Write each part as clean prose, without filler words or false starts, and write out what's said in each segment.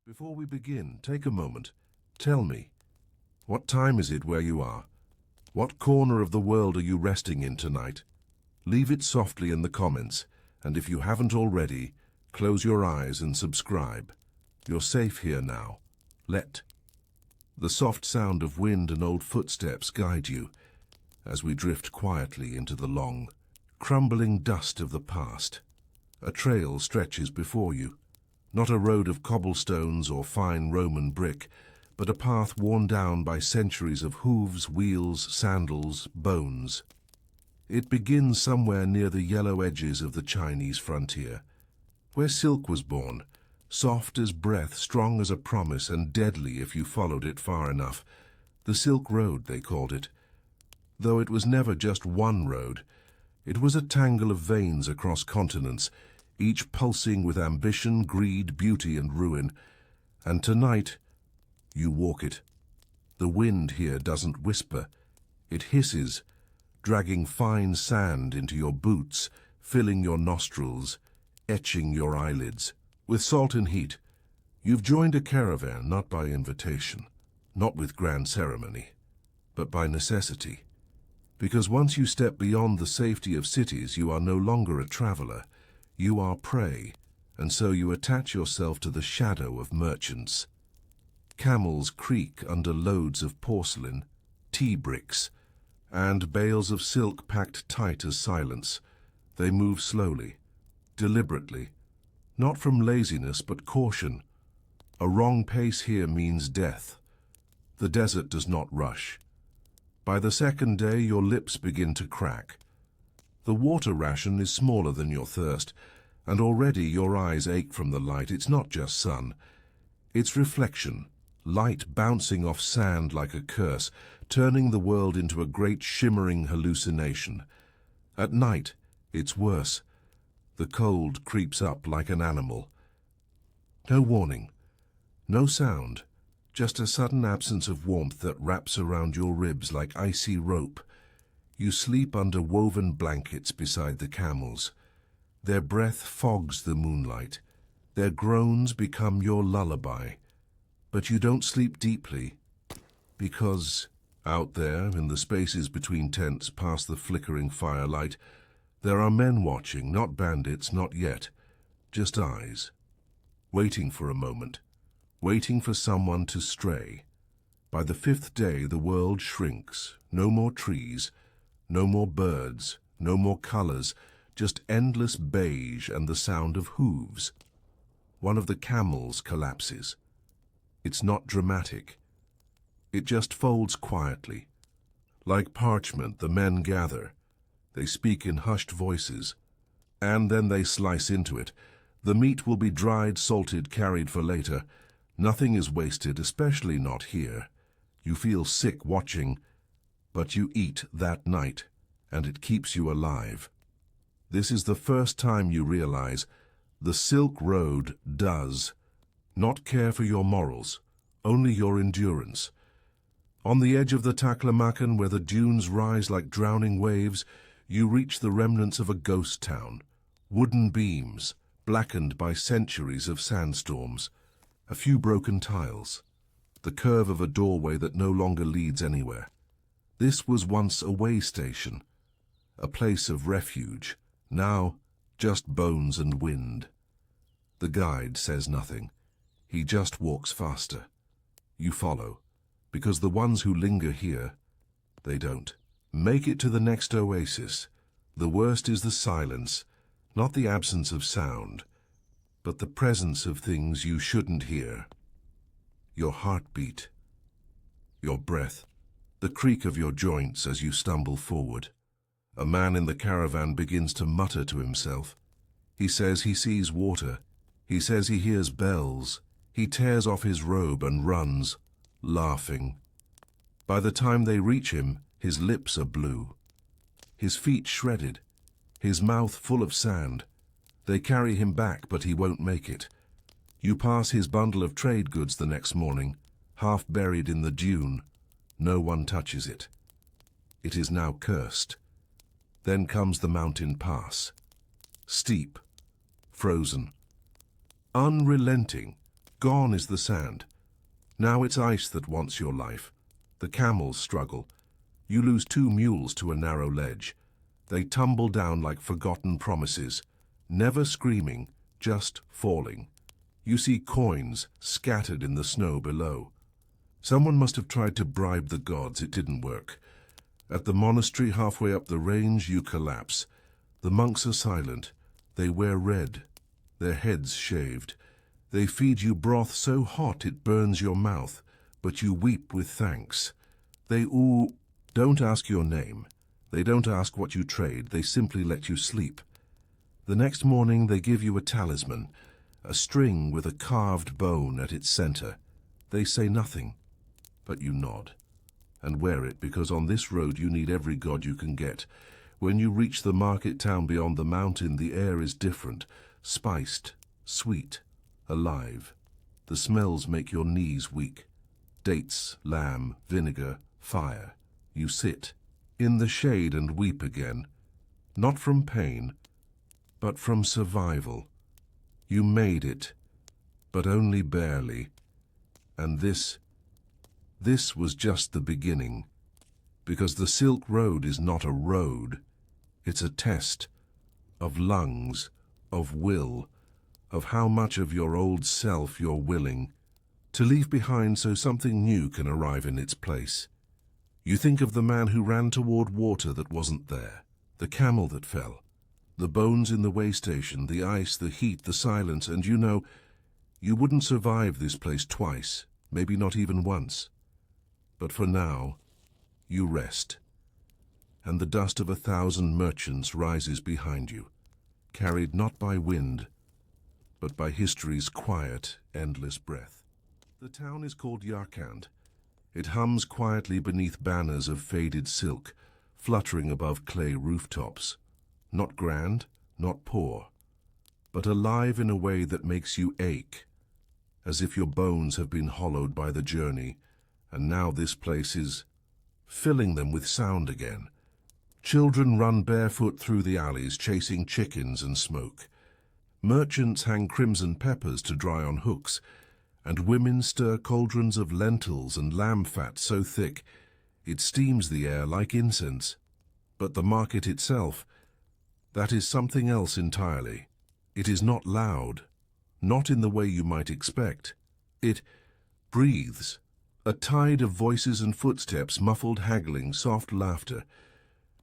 Before we begin, take a moment. Tell me, what time is it where you are? What corner of the world are you resting in tonight? Leave it softly in the comments, and if you haven't already, close your eyes and subscribe. You're safe here now. Let the soft sound of wind and old footsteps guide you as we drift quietly into the long, crumbling dust of the past. A trail stretches before you, not a road of cobblestones or fine Roman brick, but a path worn down by centuries of hooves, wheels, sandals, bones. It begins somewhere near the yellow edges of the Chinese frontier, where silk was born, soft as breath, strong as a promise, and deadly if you followed it far enough. The Silk Road, they called it. Though it was never just one road, it was a tangle of veins across continents, each pulsing with ambition, greed, beauty, and ruin. And tonight, you walk it. The wind here doesn't whisper. It hisses, dragging fine sand into your boots, filling your nostrils, etching your eyelids. With salt and heat, you've joined a caravan not by invitation, not with grand ceremony, but by necessity. Because once you step beyond the safety of cities, you are no longer a traveler. You are prey, and so you attach yourself to the shadow of merchants. Camels creak under loads of porcelain, tea bricks, and bales of silk packed tight as silence. They move slowly, deliberately, not from laziness but caution. A wrong pace here means death. The desert does not rush. By the second day, your lips begin to crack. The water ration is smaller than your thirst, and already your eyes ache from the light. It's not just sun. It's reflection, light bouncing off sand like a curse, turning the world into a great shimmering hallucination. At night, it's worse. The cold creeps up like an animal. No warning, no sound, just a sudden absence of warmth that wraps around your ribs like icy rope. You sleep under woven blankets beside the camels. Their breath fogs the moonlight. Their groans become your lullaby. But you don't sleep deeply, because out there, in the spaces between tents past the flickering firelight, there are men watching, not bandits, not yet, just eyes, waiting for a moment, waiting for someone to stray. By the fifth day, the world shrinks. No more trees, no more birds, no more colors, just endless beige and the sound of hooves. One of the camels collapses. It's not dramatic. It just folds quietly. Like parchment, the men gather. They speak in hushed voices, and then they slice into it. The meat will be dried, salted, carried for later. Nothing is wasted, especially not here. You feel sick watching, but you eat that night, and it keeps you alive. This is the first time you realize the Silk Road does not care for your morals, only your endurance. On the edge of the Taklamakan, where the dunes rise like drowning waves, you reach the remnants of a ghost town. Wooden beams, blackened by centuries of sandstorms. A few broken tiles. The curve of a doorway that no longer leads anywhere. This was once a way station, a place of refuge. Now, just bones and wind. The guide says nothing. He just walks faster. You follow, because the ones who linger here, they don't. Make it to the next oasis. The worst is the silence, not the absence of sound, but the presence of things you shouldn't hear. Your heartbeat, your breath, the creak of your joints as you stumble forward. A man in the caravan begins to mutter to himself. He says he sees water. He says he hears bells. He tears off his robe and runs, laughing. By the time they reach him, his lips are blue, his feet shredded, his mouth full of sand. They carry him back, but he won't make it. You pass his bundle of trade goods the next morning, half buried in the dune. No one touches it. It is now cursed. Then comes the mountain pass. Steep, frozen, unrelenting, Gone is the sand. Now it's ice that wants your life. The camels struggle. You lose 2 mules to a narrow ledge. They tumble down like forgotten promises, never screaming, just falling. You see coins scattered in the snow below. Someone must have tried to bribe the gods. It didn't work. At the monastery halfway up the range, you collapse. The monks are silent. They wear red, their heads shaved. They feed you broth so hot it burns your mouth, but you weep with thanks. They don't ask your name. They don't ask what you trade. They simply let you sleep. The next morning they give you a talisman, a string with a carved bone at its center. They say nothing, but you nod and wear it, because on this road you need every god you can get. When you reach the market town beyond the mountain, the air is different, spiced, sweet, alive. The smells make your knees weak. Dates, lamb, vinegar, fire. You sit in the shade and weep again, not from pain, but from survival. You made it, but only barely. And this was just the beginning, because the Silk Road is not a road. It's a test of lungs, of will, of how much of your old self you're willing to leave behind so something new can arrive in its place. You think of the man who ran toward water that wasn't there, the camel that fell, the bones in the way station, the ice, the heat, the silence, and you know, you wouldn't survive this place twice, maybe not even once. But for now, you rest, and the dust of 1,000 merchants rises behind you, carried not by wind, but by history's quiet, endless breath. The town is called Yarkand. It hums quietly beneath banners of faded silk, fluttering above clay rooftops. Not grand, not poor, but alive in a way that makes you ache, as if your bones have been hollowed by the journey, and now this place is filling them with sound again. Children run barefoot through the alleys, chasing chickens and smoke. Merchants hang crimson peppers to dry on hooks, and women stir cauldrons of lentils and lamb fat so thick it steams the air like incense. But the market itself, that is something else entirely. It is not loud, not in the way you might expect. It breathes. A tide of voices and footsteps, muffled haggling, soft laughter.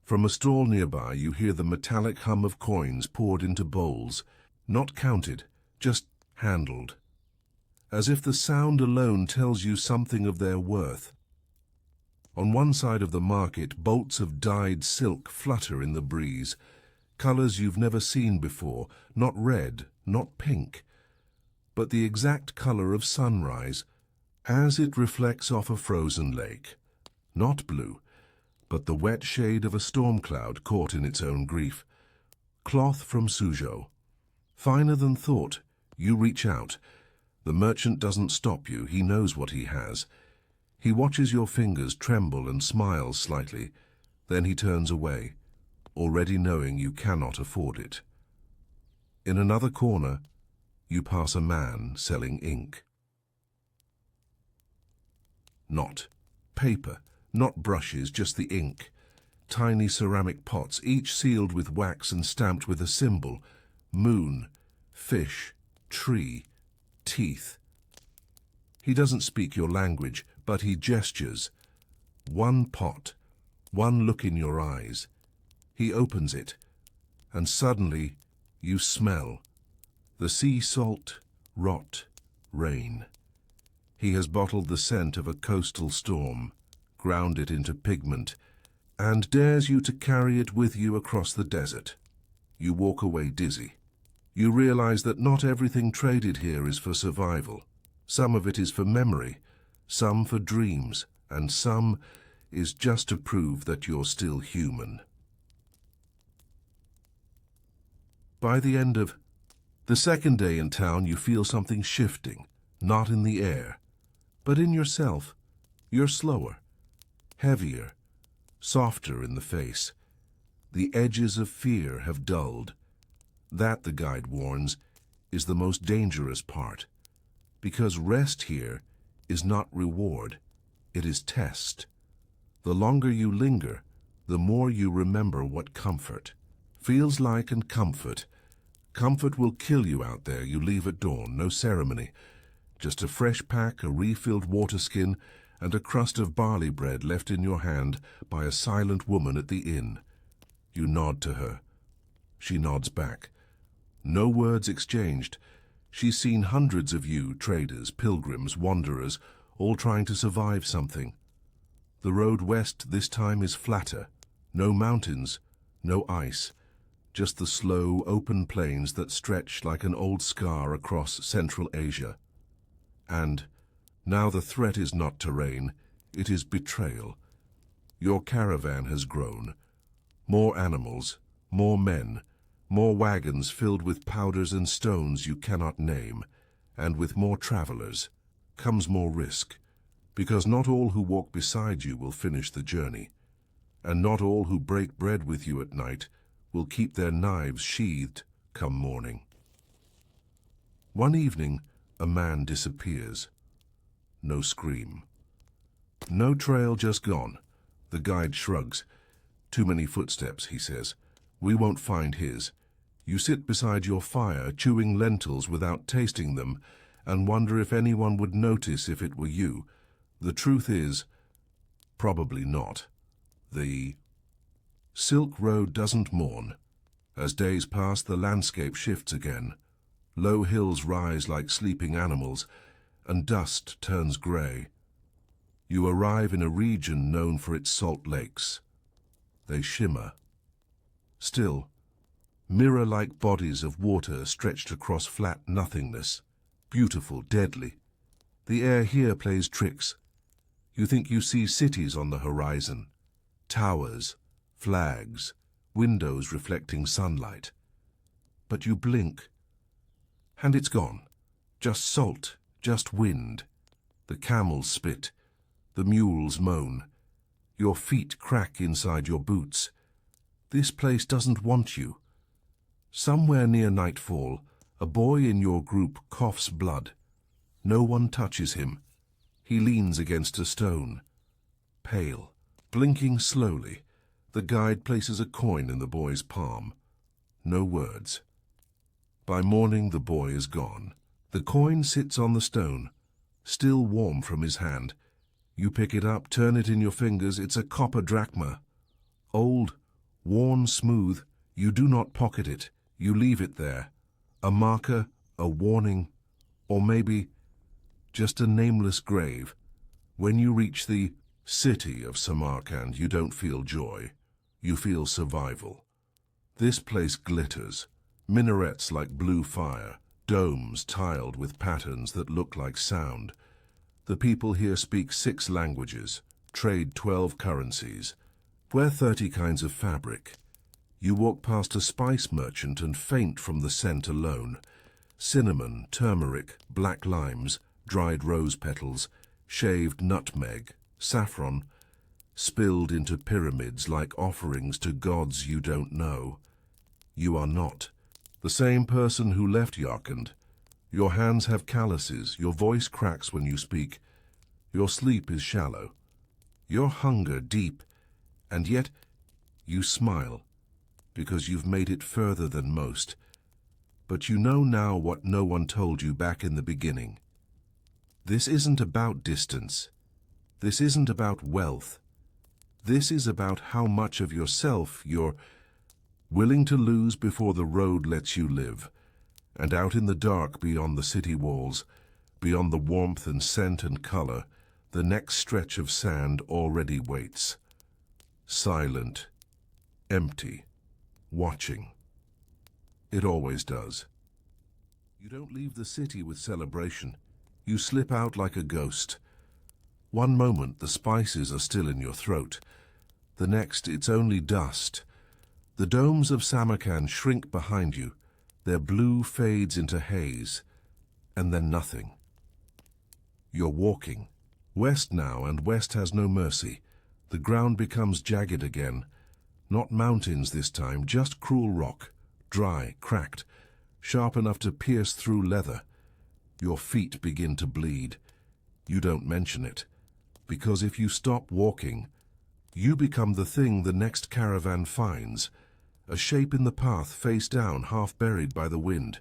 From a stall nearby you hear the metallic hum of coins poured into bowls, not counted, just handled, as if the sound alone tells you something of their worth. On one side of the market, bolts of dyed silk flutter in the breeze, colors you've never seen before, not red, not pink, but the exact color of sunrise, as it reflects off a frozen lake. Not blue, but the wet shade of a storm cloud caught in its own grief. Cloth from Suzhou. Finer than thought, you reach out. The merchant doesn't stop you, he knows what he has. He watches your fingers tremble and smiles slightly. Then he turns away, already knowing you cannot afford it. In another corner, you pass a man selling ink. Not paper, not brushes, just the ink. Tiny ceramic pots, each sealed with wax and stamped with a symbol: moon, fish, tree, teeth. He doesn't speak your language, but he gestures. One pot, one look in your eyes. He opens it, and suddenly you smell the sea salt, rot, rain. He has bottled the scent of a coastal storm, ground it into pigment, and dares you to carry it with you across the desert. You walk away dizzy. You realize that not everything traded here is for survival. Some of it is for memory, some for dreams, and some is just to prove that you're still human. By the end of the second day in town, you feel something shifting, not in the air, but in yourself. You're slower, heavier, softer in the face. The edges of fear have dulled. That, the guide warns, is the most dangerous part. Because rest here is not reward, it is test. The longer you linger, the more you remember what comfort feels like. And comfort will kill you out there. You leave at dawn, no ceremony. Just a fresh pack, a refilled water skin, and a crust of barley bread left in your hand by a silent woman at the inn. You nod to her. She nods back. No words exchanged. She's seen hundreds of you, traders, pilgrims, wanderers, all trying to survive something. The road west this time is flatter. No mountains, no ice. Just the slow, open plains that stretch like an old scar across Central Asia. And now the threat is not terrain, it is betrayal. Your caravan has grown. More animals, more men, more wagons filled with powders and stones you cannot name, and with more travelers comes more risk, because not all who walk beside you will finish the journey, and not all who break bread with you at night will keep their knives sheathed come morning. One evening, a man disappears. No scream. No trail, just gone. The guide shrugs. Too many footsteps, he says. We won't find his. You sit beside your fire, chewing lentils without tasting them, and wonder if anyone would notice if it were you. The truth is, probably not. The Silk Road doesn't mourn. As days pass, the landscape shifts again. Low hills rise like sleeping animals, and dust turns grey. You arrive in a region known for its salt lakes. They shimmer. Still, mirror-like bodies of water stretched across flat nothingness. Beautiful, deadly. The air here plays tricks. You think you see cities on the horizon. Towers, flags, windows reflecting sunlight. But you blink, and it's gone. Just salt, just wind. The camels spit, the mules moan. Your feet crack inside your boots. This place doesn't want you. Somewhere near nightfall, a boy in your group coughs blood. No one touches him. He leans against a stone. Pale, blinking slowly, the guide places a coin in the boy's palm. No words. By morning, the boy is gone. The coin sits on the stone, still warm from his hand. You pick it up, turn it in your fingers. It's a copper drachma. Old, worn smooth. You do not pocket it. You leave it there. A marker, a warning, or maybe just a nameless grave. When you reach the city of Samarkand, you don't feel joy. You feel survival. This place glitters. Minarets like blue fire, domes tiled with patterns that look like sound. The people here speak 6 languages, trade 12 currencies, wear 30 kinds of fabric. You walk past a spice merchant and faint from the scent alone. Cinnamon, turmeric, black limes, dried rose petals, shaved nutmeg, saffron, spilled into pyramids like offerings to gods you don't know. You are not the same person who left Yarkand. Your hands have calluses, your voice cracks when you speak, your sleep is shallow, your hunger deep, and yet you smile, because you've made it further than most. But you know now what no one told you back in the beginning. This isn't about distance. This isn't about wealth. This is about how much of yourself you're willing to lose before the road lets you live. And out in the dark beyond the city walls, beyond the warmth and scent and color, the next stretch of sand already waits. Silent, empty, watching. It always does. You don't leave the city with celebration. You slip out like a ghost. One moment the spices are still in your throat. The next it's only dust. The domes of Samarkand shrink behind you. Their blue fades into haze, and then nothing. You're walking. West now, and west has no mercy. The ground becomes jagged again. Not mountains this time, just cruel rock, dry, cracked, sharp enough to pierce through leather. Your feet begin to bleed. You don't mention it, because if you stop walking, you become the thing the next caravan finds, a shape in the path face down, half buried by the wind.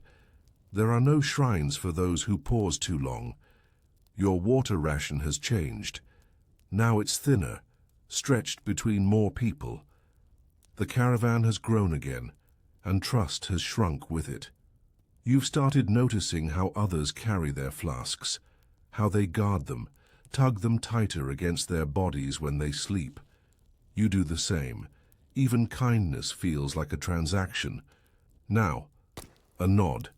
There are no shrines for those who pause too long. Your water ration has changed. Now it's thinner, stretched between more people. The caravan has grown again, and trust has shrunk with it. You've started noticing how others carry their flasks, how they guard them, tug them tighter against their bodies when they sleep. You do the same. Even kindness feels like a transaction. Now, a nod,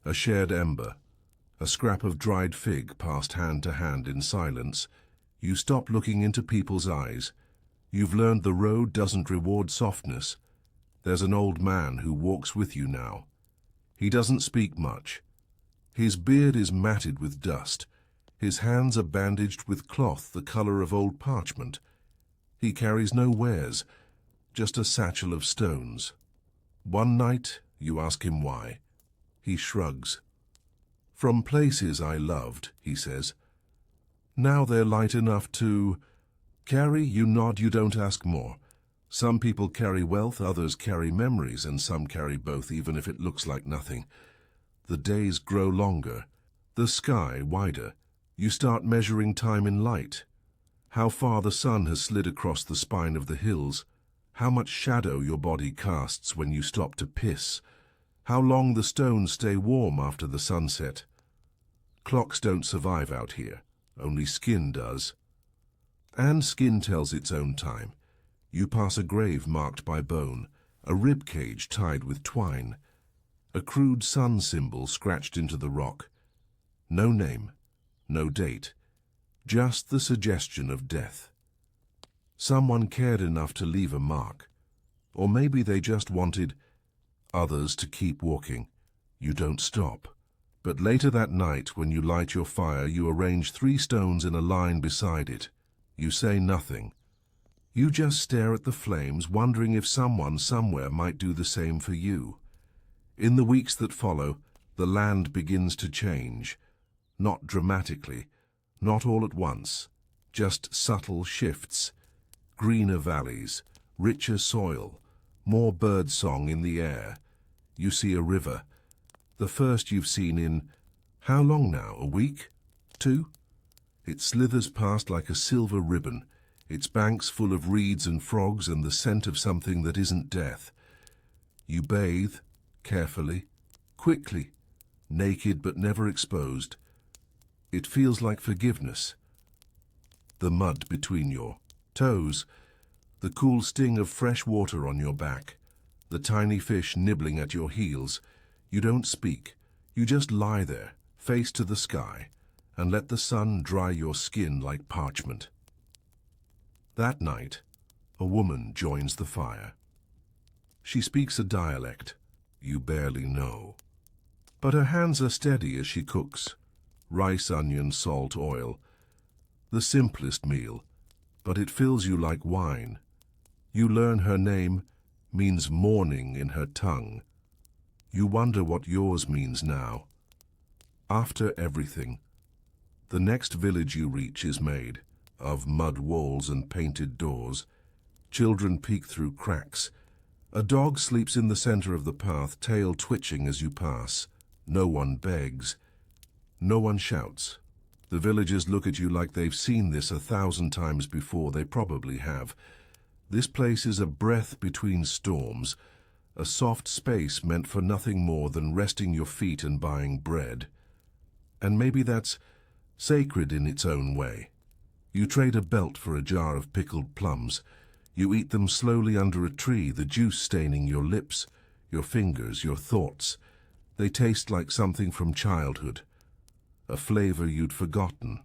a shared ember, a scrap of dried fig passed hand to hand in silence. You stop looking into people's eyes. You've learned the road doesn't reward softness. There's an old man who walks with you now. He doesn't speak much. His beard is matted with dust. His hands are bandaged with cloth the color of old parchment. He carries no wares, just a satchel of stones. One night, you ask him why. He shrugs. From places I loved, he says. Now they're light enough to carry. You nod, you don't ask more. Some people carry wealth, others carry memories, and some carry both, even if it looks like nothing. The days grow longer, the sky wider. You start measuring time in light. How far the sun has slid across the spine of the hills. How much shadow your body casts when you stop to piss. How long the stones stay warm after the sunset. Clocks don't survive out here. Only skin does. And skin tells its own time. You pass a grave marked by bone, a rib cage tied with twine, a crude sun symbol scratched into the rock. No name, no date, just the suggestion of death. Someone cared enough to leave a mark, or maybe they just wanted others to keep walking. You don't stop. But later that night, when you light your fire, you arrange 3 stones in a line beside it. You say nothing. You just stare at the flames, wondering if someone somewhere might do the same for you. In the weeks that follow, the land begins to change. Not dramatically, not all at once, just subtle shifts. Greener valleys, richer soil, more bird song in the air. You see a river, the first you've seen in, how long now, a week? 2? It slithers past like a silver ribbon, its banks full of reeds and frogs and the scent of something that isn't death. You bathe, carefully, quickly, naked but never exposed. It feels like forgiveness. The mud between your toes, the cool sting of fresh water on your back, the tiny fish nibbling at your heels. You don't speak. You just lie there, face to the sky, and let the sun dry your skin like parchment. That night, a woman joins the fire. She speaks a dialect you barely know, but her hands are steady as she cooks. Rice, onion, salt, oil. The simplest meal, but it fills you like wine. You learn her name means morning in her tongue. You wonder what yours means now. After everything, the next village you reach is made of mud walls and painted doors. Children peek through cracks. A dog sleeps in the center of the path, tail twitching as you pass. No one begs. No one shouts. The villagers look at you like they've seen this 1,000 times before. They probably have. This place is a breath between storms, a soft space meant for nothing more than resting your feet and buying bread. And maybe that's sacred in its own way. You trade a belt for a jar of pickled plums. You eat them slowly under a tree, the juice staining your lips, your fingers, your thoughts. They taste like something from childhood, a flavor you'd forgotten,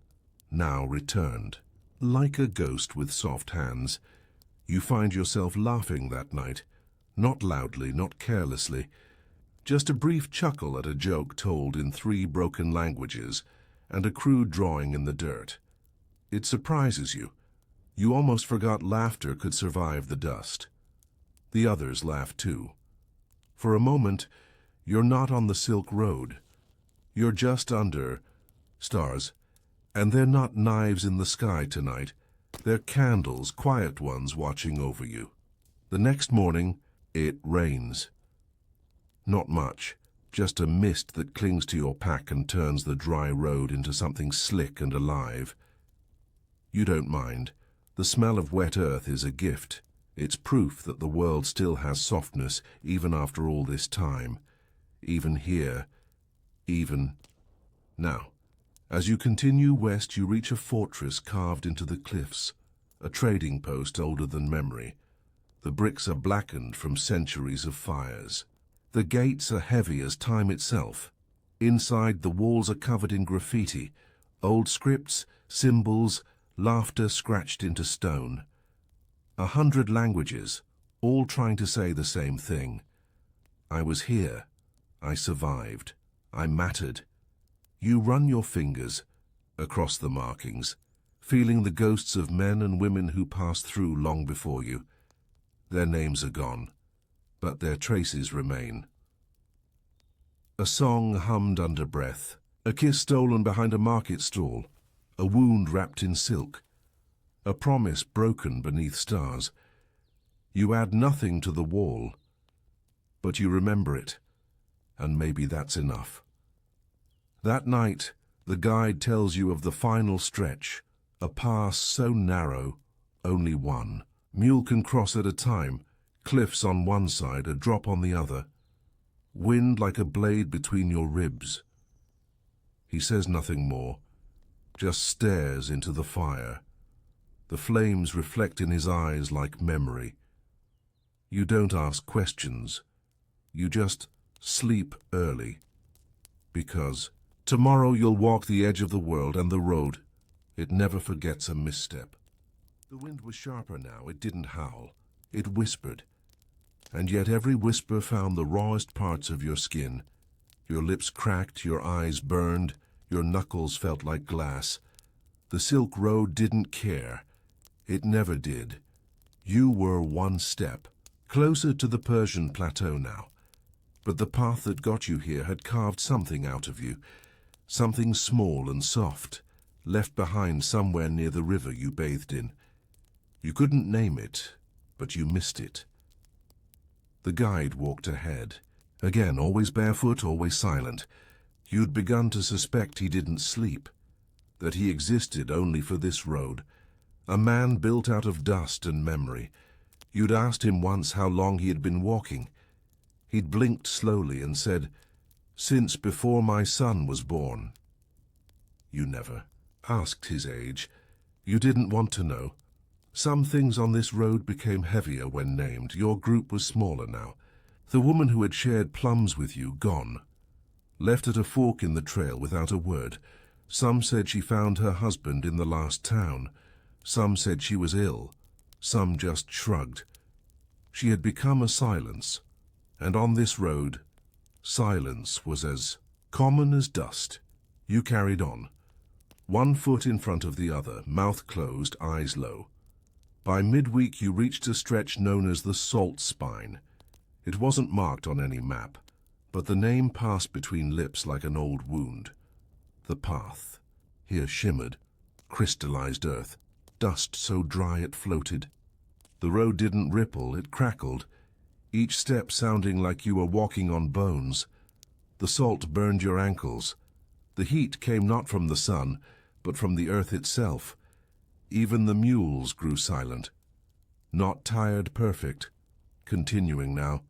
now returned. Like a ghost with soft hands, you find yourself laughing that night. Not loudly, not carelessly, just a brief chuckle at a joke told in 3 broken languages and a crude drawing in the dirt. It surprises you. You almost forgot laughter could survive the dust. The others laugh too. For a moment, you're not on the Silk Road. You're just under Stars. And they're not knives in the sky tonight. They're candles, quiet ones watching over you. The next morning, it rains. Not much, just a mist that clings to your pack and turns the dry road into something slick and alive. You don't mind. The smell of wet earth is a gift. It's proof that the world still has softness even after all this time. Even here. Even now. As you continue west, you reach a fortress carved into the cliffs, a trading post older than memory. The bricks are blackened from centuries of fires. The gates are heavy as time itself. Inside, the walls are covered in graffiti, old scripts, symbols, laughter scratched into stone. 100 languages, all trying to say the same thing. I was here. I survived. I mattered. You run your fingers across the markings, feeling the ghosts of men and women who passed through long before you. Their names are gone, but their traces remain. A song hummed under breath, a kiss stolen behind a market stall, a wound wrapped in silk, a promise broken beneath stars. You add nothing to the wall, but you remember it, and maybe that's enough. That night, the guide tells you of the final stretch, a pass so narrow, only one. Mule can cross at a time, cliffs on one side, a drop on the other. Wind like a blade between your ribs. He says nothing more, just stares into the fire. The flames reflect in his eyes like memory. You don't ask questions. You just sleep early. Because tomorrow you'll walk the edge of the world, and the road, it never forgets a misstep. The wind was sharper now. It didn't howl. It whispered. And yet every whisper found the rawest parts of your skin. Your lips cracked, your eyes burned, your knuckles felt like glass. The Silk Road didn't care. It never did. You were one step closer to the Persian plateau now. But the path that got you here had carved something out of you. Something small and soft, left behind somewhere near the river you bathed in. You couldn't name it, but you missed it. The guide walked ahead. Again, always barefoot, always silent. You'd begun to suspect he didn't sleep, that he existed only for this road. A man built out of dust and memory. You'd asked him once how long he had been walking. He'd blinked slowly and said, "Since before my son was born." You never asked his age. You didn't want to know. Some things on this road became heavier when named. Your group was smaller now. The woman who had shared plums with you, gone. Left at a fork in the trail without a word. Some said she found her husband in the last town. Some said she was ill. Some just shrugged. She had become a silence. And on this road, silence was as common as dust. You carried on. One foot in front of the other, mouth closed, eyes low. By midweek you reached a stretch known as the Salt Spine. It wasn't marked on any map, but the name passed between lips like an old wound. The path. Here shimmered, crystallized earth, dust so dry it floated. The road didn't ripple, it crackled, each step sounding like you were walking on bones. The salt burned your ankles. The heat came not from the sun, but from the earth itself. Even the mules grew silent. Not tired, perfect. Continuing now.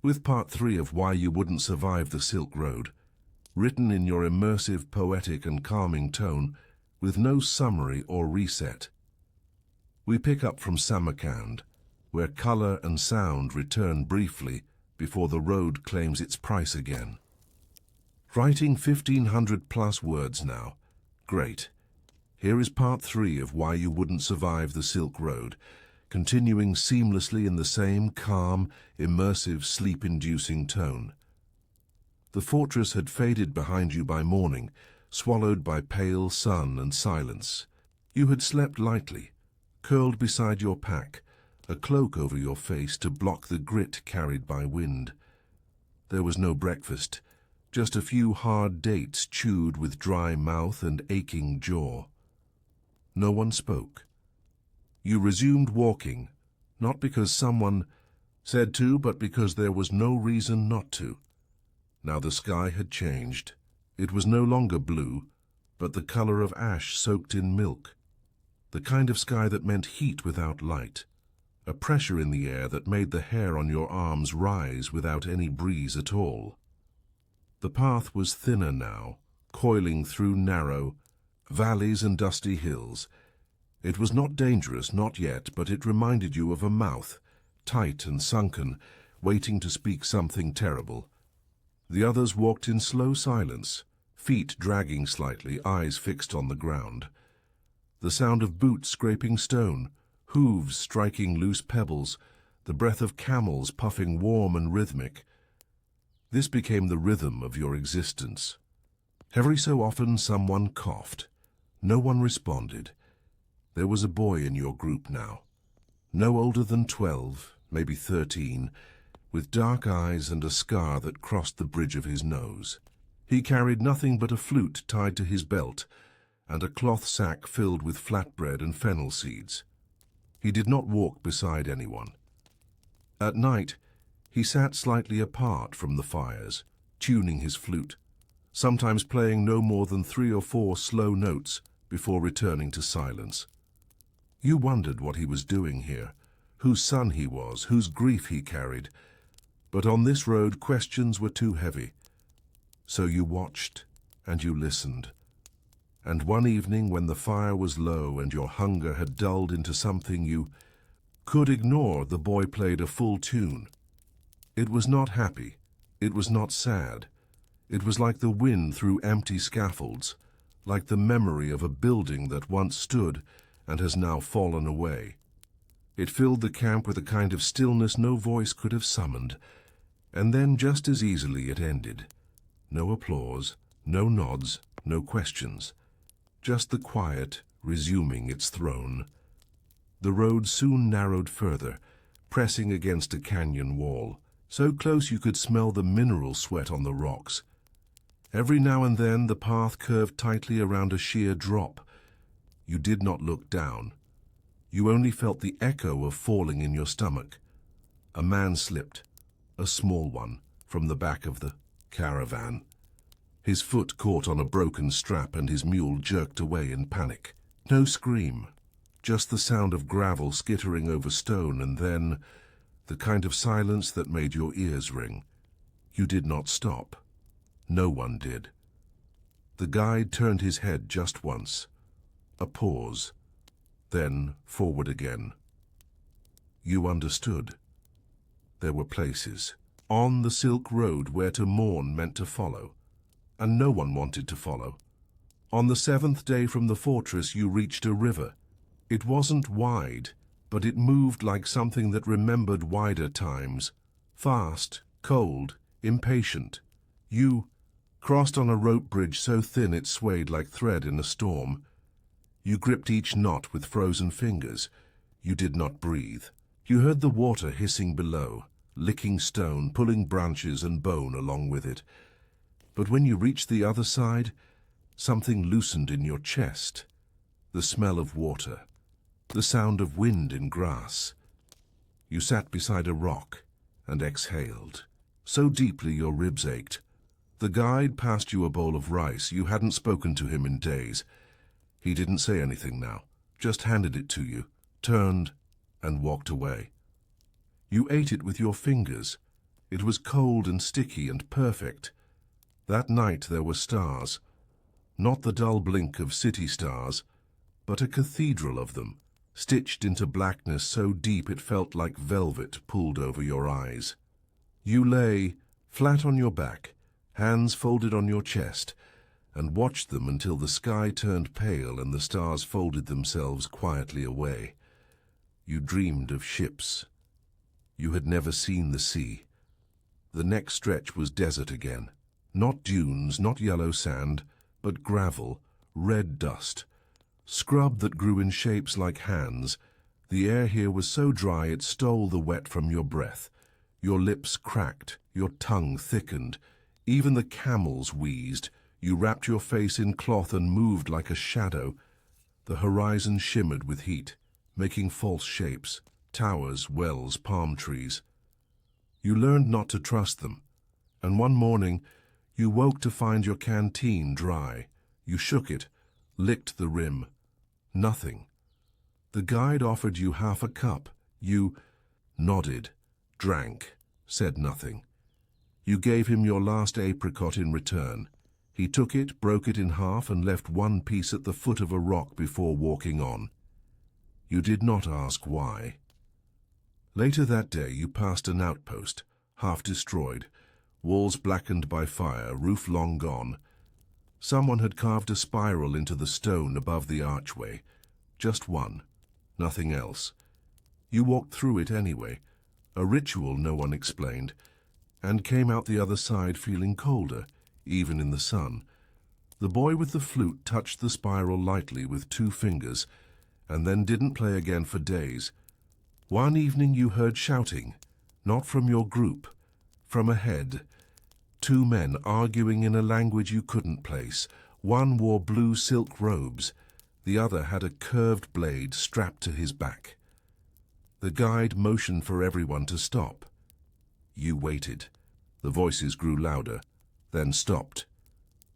With part 3 of Why You Wouldn't Survive the Silk Road, written in your immersive, poetic and calming tone, with no summary or reset. We pick up from Samarkand, where color and sound return briefly before the road claims its price again. Writing 1,500+ words now. Great. Here is part 3 of Why You Wouldn't Survive the Silk Road, continuing seamlessly in the same calm, immersive, sleep-inducing tone. The fortress had faded behind you by morning, swallowed by pale sun and silence. You had slept lightly, curled beside your pack, a cloak over your face to block the grit carried by wind. There was no breakfast, just a few hard dates chewed with dry mouth and aching jaw. No one spoke. You resumed walking, not because someone said to, but because there was no reason not to. Now the sky had changed. It was no longer blue, but the color of ash soaked in milk. The kind of sky that meant heat without light, a pressure in the air that made the hair on your arms rise without any breeze at all. The path was thinner now, coiling through narrow valleys and dusty hills. It was not dangerous, not yet, but it reminded you of a mouth, tight and sunken, waiting to speak something terrible. The others walked in slow silence, feet dragging slightly, eyes fixed on the ground. The sound of boots scraping stone, hooves striking loose pebbles, the breath of camels puffing warm and rhythmic. This became the rhythm of your existence. Every so often someone coughed. No one responded. There was a boy in your group now, no older than 12, maybe 13, with dark eyes and a scar that crossed the bridge of his nose. He carried nothing but a flute tied to his belt and a cloth sack filled with flatbread and fennel seeds. He did not walk beside anyone. At night, he sat slightly apart from the fires, tuning his flute, sometimes playing no more than 3 or 4 slow notes before returning to silence. You wondered what he was doing here, whose son he was, whose grief he carried. But on this road questions were too heavy. So you watched and you listened. And one evening when the fire was low and your hunger had dulled into something you could ignore, the boy played a full tune. It was not happy. It was not sad. It was like the wind through empty scaffolds, like the memory of a building that once stood and has now fallen away. It filled the camp with a kind of stillness no voice could have summoned, and then just as easily it ended. No applause, no nods, no questions. Just the quiet resuming its throne. The road soon narrowed further, pressing against a canyon wall, so close you could smell the mineral sweat on the rocks. Every now and then the path curved tightly around a sheer drop. You did not look down. You only felt the echo of falling in your stomach. A man slipped, a small one, from the back of the caravan. His foot caught on a broken strap and his mule jerked away in panic. No scream, just the sound of gravel skittering over stone, and then the kind of silence that made your ears ring. You did not stop. No one did. The guide turned his head just once. A pause, then forward again. You understood. There were places on the Silk Road where to mourn meant to follow, and no one wanted to follow. On the 7th day from the fortress you reached a river. It wasn't wide, but it moved like something that remembered wider times. Fast, cold, impatient. You crossed on a rope bridge so thin it swayed like thread in a storm. You gripped each knot with frozen fingers. You did not breathe. You heard the water hissing below, licking stone, pulling branches and bone along with it. But when you reached the other side, something loosened in your chest. The smell of water, the sound of wind in grass. You sat beside a rock and exhaled, so deeply your ribs ached. The guide passed you a bowl of rice. You hadn't spoken to him in days. He didn't say anything now, just handed it to you, turned, and walked away. You ate it with your fingers. It was cold and sticky and perfect. That night there were stars, not the dull blink of city stars, but a cathedral of them, stitched into blackness so deep it felt like velvet pulled over your eyes. You lay flat on your back, hands folded on your chest, and watched them until the sky turned pale and the stars folded themselves quietly away. You dreamed of ships. You had never seen the sea. The next stretch was desert again. Not dunes, not yellow sand, but gravel, red dust, scrub that grew in shapes like hands. The air here was so dry it stole the wet from your breath. Your lips cracked, your tongue thickened. Even the camels wheezed. You wrapped your face in cloth and moved like a shadow. The horizon shimmered with heat, making false shapes, towers, wells, palm trees. You learned not to trust them, and one morning you woke to find your canteen dry. You shook it, licked the rim. Nothing. The guide offered you half a cup. You nodded, drank, said nothing. You gave him your last apricot in return. He took it, broke it in half, and left one piece at the foot of a rock before walking on. You did not ask why. Later that day you passed an outpost, half destroyed, walls blackened by fire, roof long gone. Someone had carved a spiral into the stone above the archway. Just one, nothing else. You walked through it anyway, a ritual no one explained, and came out the other side feeling colder, even in the sun. The boy with the flute touched the spiral lightly with 2 fingers, and then didn't play again for days. One evening you heard shouting, not from your group, from ahead. 2 men arguing in a language you couldn't place. One wore blue silk robes, the other had a curved blade strapped to his back. The guide motioned for everyone to stop. You waited. The voices grew louder, then stopped.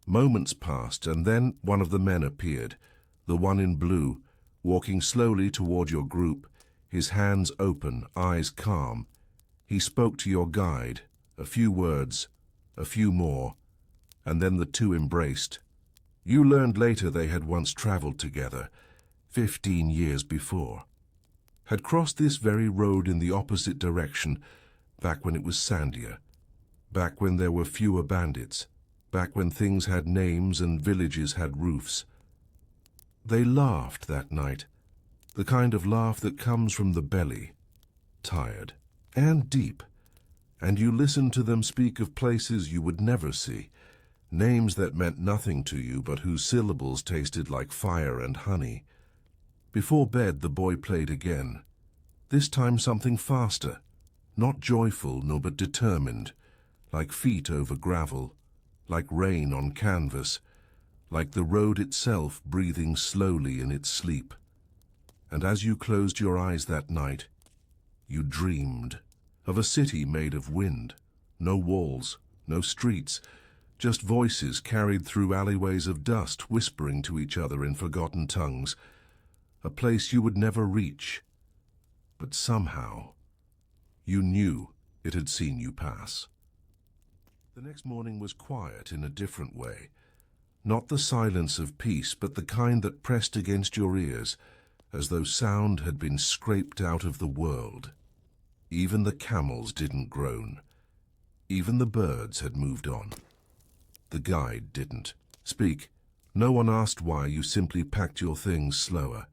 Moments passed, and then one of the men appeared, the one in blue, walking slowly toward your group, his hands open, eyes calm. He spoke to your guide, a few words, a few more, and then the 2 embraced. You learned later they had once traveled together, 15 years before. Had crossed this very road in the opposite direction, back when it was sandier, back when there were fewer bandits, back when things had names and villages had roofs. They laughed that night, the kind of laugh that comes from the belly, tired and deep, and you listened to them speak of places you would never see, names that meant nothing to you but whose syllables tasted like fire and honey. Before bed the boy played again, this time something faster, not joyful nor but determined, like feet over gravel, like rain on canvas, like the road itself breathing slowly in its sleep. And as you closed your eyes that night, you dreamed of a city made of wind, no walls, no streets, just voices carried through alleyways of dust whispering to each other in forgotten tongues, a place you would never reach. But somehow, you knew it had seen you pass. The next morning was quiet in a different way. Not the silence of peace, but the kind that pressed against your ears, as though sound had been scraped out of the world. Even the camels didn't groan. Even the birds had moved on. The guide didn't speak. No one asked why. You simply packed your things slower.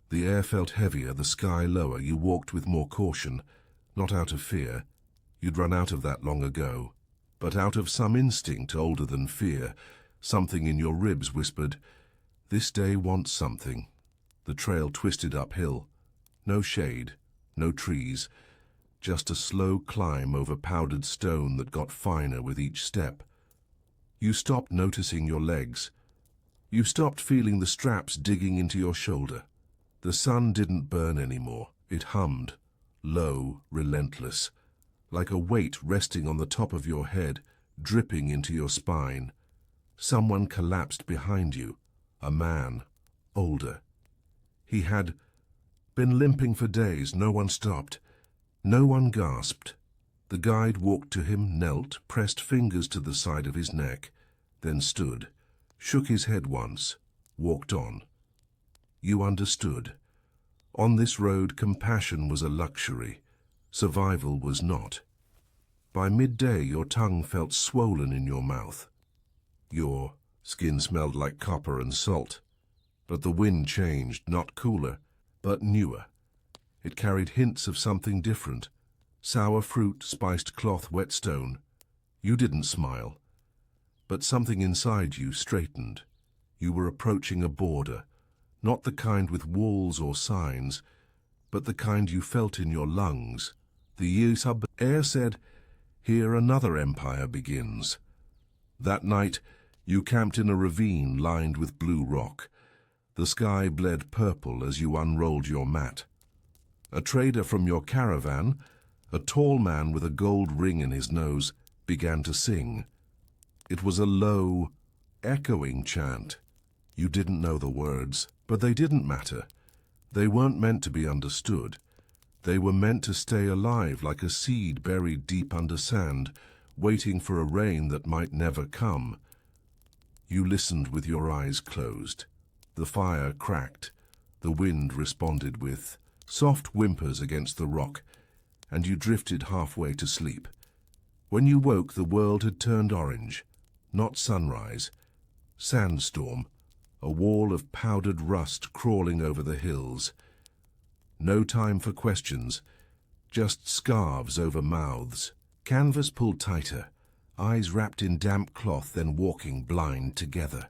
The air felt heavier, the sky lower. You walked with more caution, not out of fear. You'd run out of that long ago, but out of some instinct older than fear. Something in your ribs whispered, "This day wants something." The trail twisted uphill. No shade, no trees, just a slow climb over powdered stone that got finer with each step. You stopped noticing your legs. You stopped feeling the straps digging into your shoulder. The sun didn't burn anymore. It hummed, low, relentless, like a weight resting on the top of your head, dripping into your spine. Someone collapsed behind you, a man, older. He had been limping for days. No one stopped. No one gasped. The guide walked to him, knelt, pressed fingers to the side of his neck, then stood, shook his head once, walked on. You understood. On this road, compassion was a luxury. Survival was not. By midday, your tongue felt swollen in your mouth. Your skin smelled like copper and salt. But the wind changed, not cooler, but newer. It carried hints of something different. Sour fruit, spiced cloth, wet stone. You didn't smile. But something inside you straightened. You were approaching a border, not the kind with walls or signs, but the kind you felt in your lungs. The air said, "Here another empire begins." That night, you camped in a ravine lined with blue rock. The sky bled purple as you unrolled your mat. A trader from your caravan, a tall man with a gold ring in his nose, began to sing. It was a low, echoing chant. You didn't know the words, but they didn't matter. They weren't meant to be understood. They were meant to stay alive like a seed buried deep under sand, waiting for a rain that might never come. You listened with your eyes closed. The fire cracked. The wind responded with soft whimpers against the rock, and you drifted halfway to sleep. When you woke, the world had turned orange. Not sunrise. Sandstorm. A wall of powdered rust crawling over the hills. No time for questions. Just scarves over mouths. Canvas pulled tighter. Eyes wrapped in damp cloth, then walking blind together.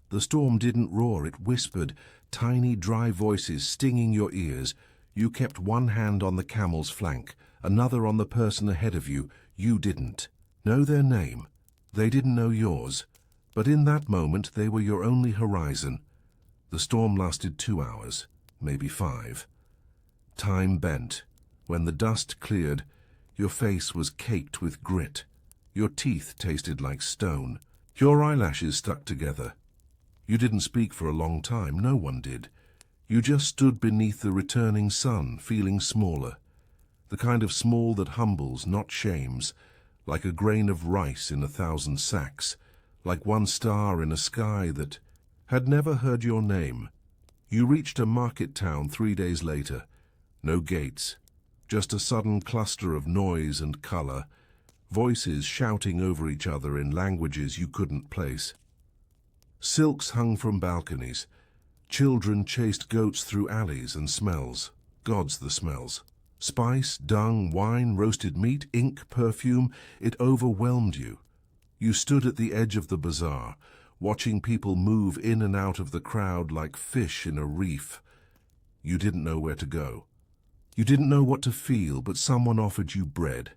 The storm didn't roar, it whispered, tiny dry voices stinging your ears. You kept one hand on the camel's flank, another on the person ahead of you. You didn't know their name. They didn't know yours. But in that moment, they were your only horizon. The storm lasted 2 hours, maybe 5. Time bent. When the dust cleared, your face was caked with grit. Your teeth tasted like stone. Your eyelashes stuck together. You didn't speak for a long time. No one did. You just stood beneath the returning sun, feeling smaller. The kind of small that humbles, not shames, like a grain of rice in 1,000 sacks, like one star in a sky that had never heard your name. You reached a market town 3 days later. No gates, just a sudden cluster of noise and color, voices shouting over each other in languages you couldn't place. Silks hung from balconies. Children chased goats through alleys, and smells. God's the smells. Spice, dung, wine, roasted meat, ink, perfume. It overwhelmed you. You stood at the edge of the bazaar, watching people move in and out of the crowd like fish in a reef. You didn't know where to go. You didn't know what to feel, but someone offered you bread.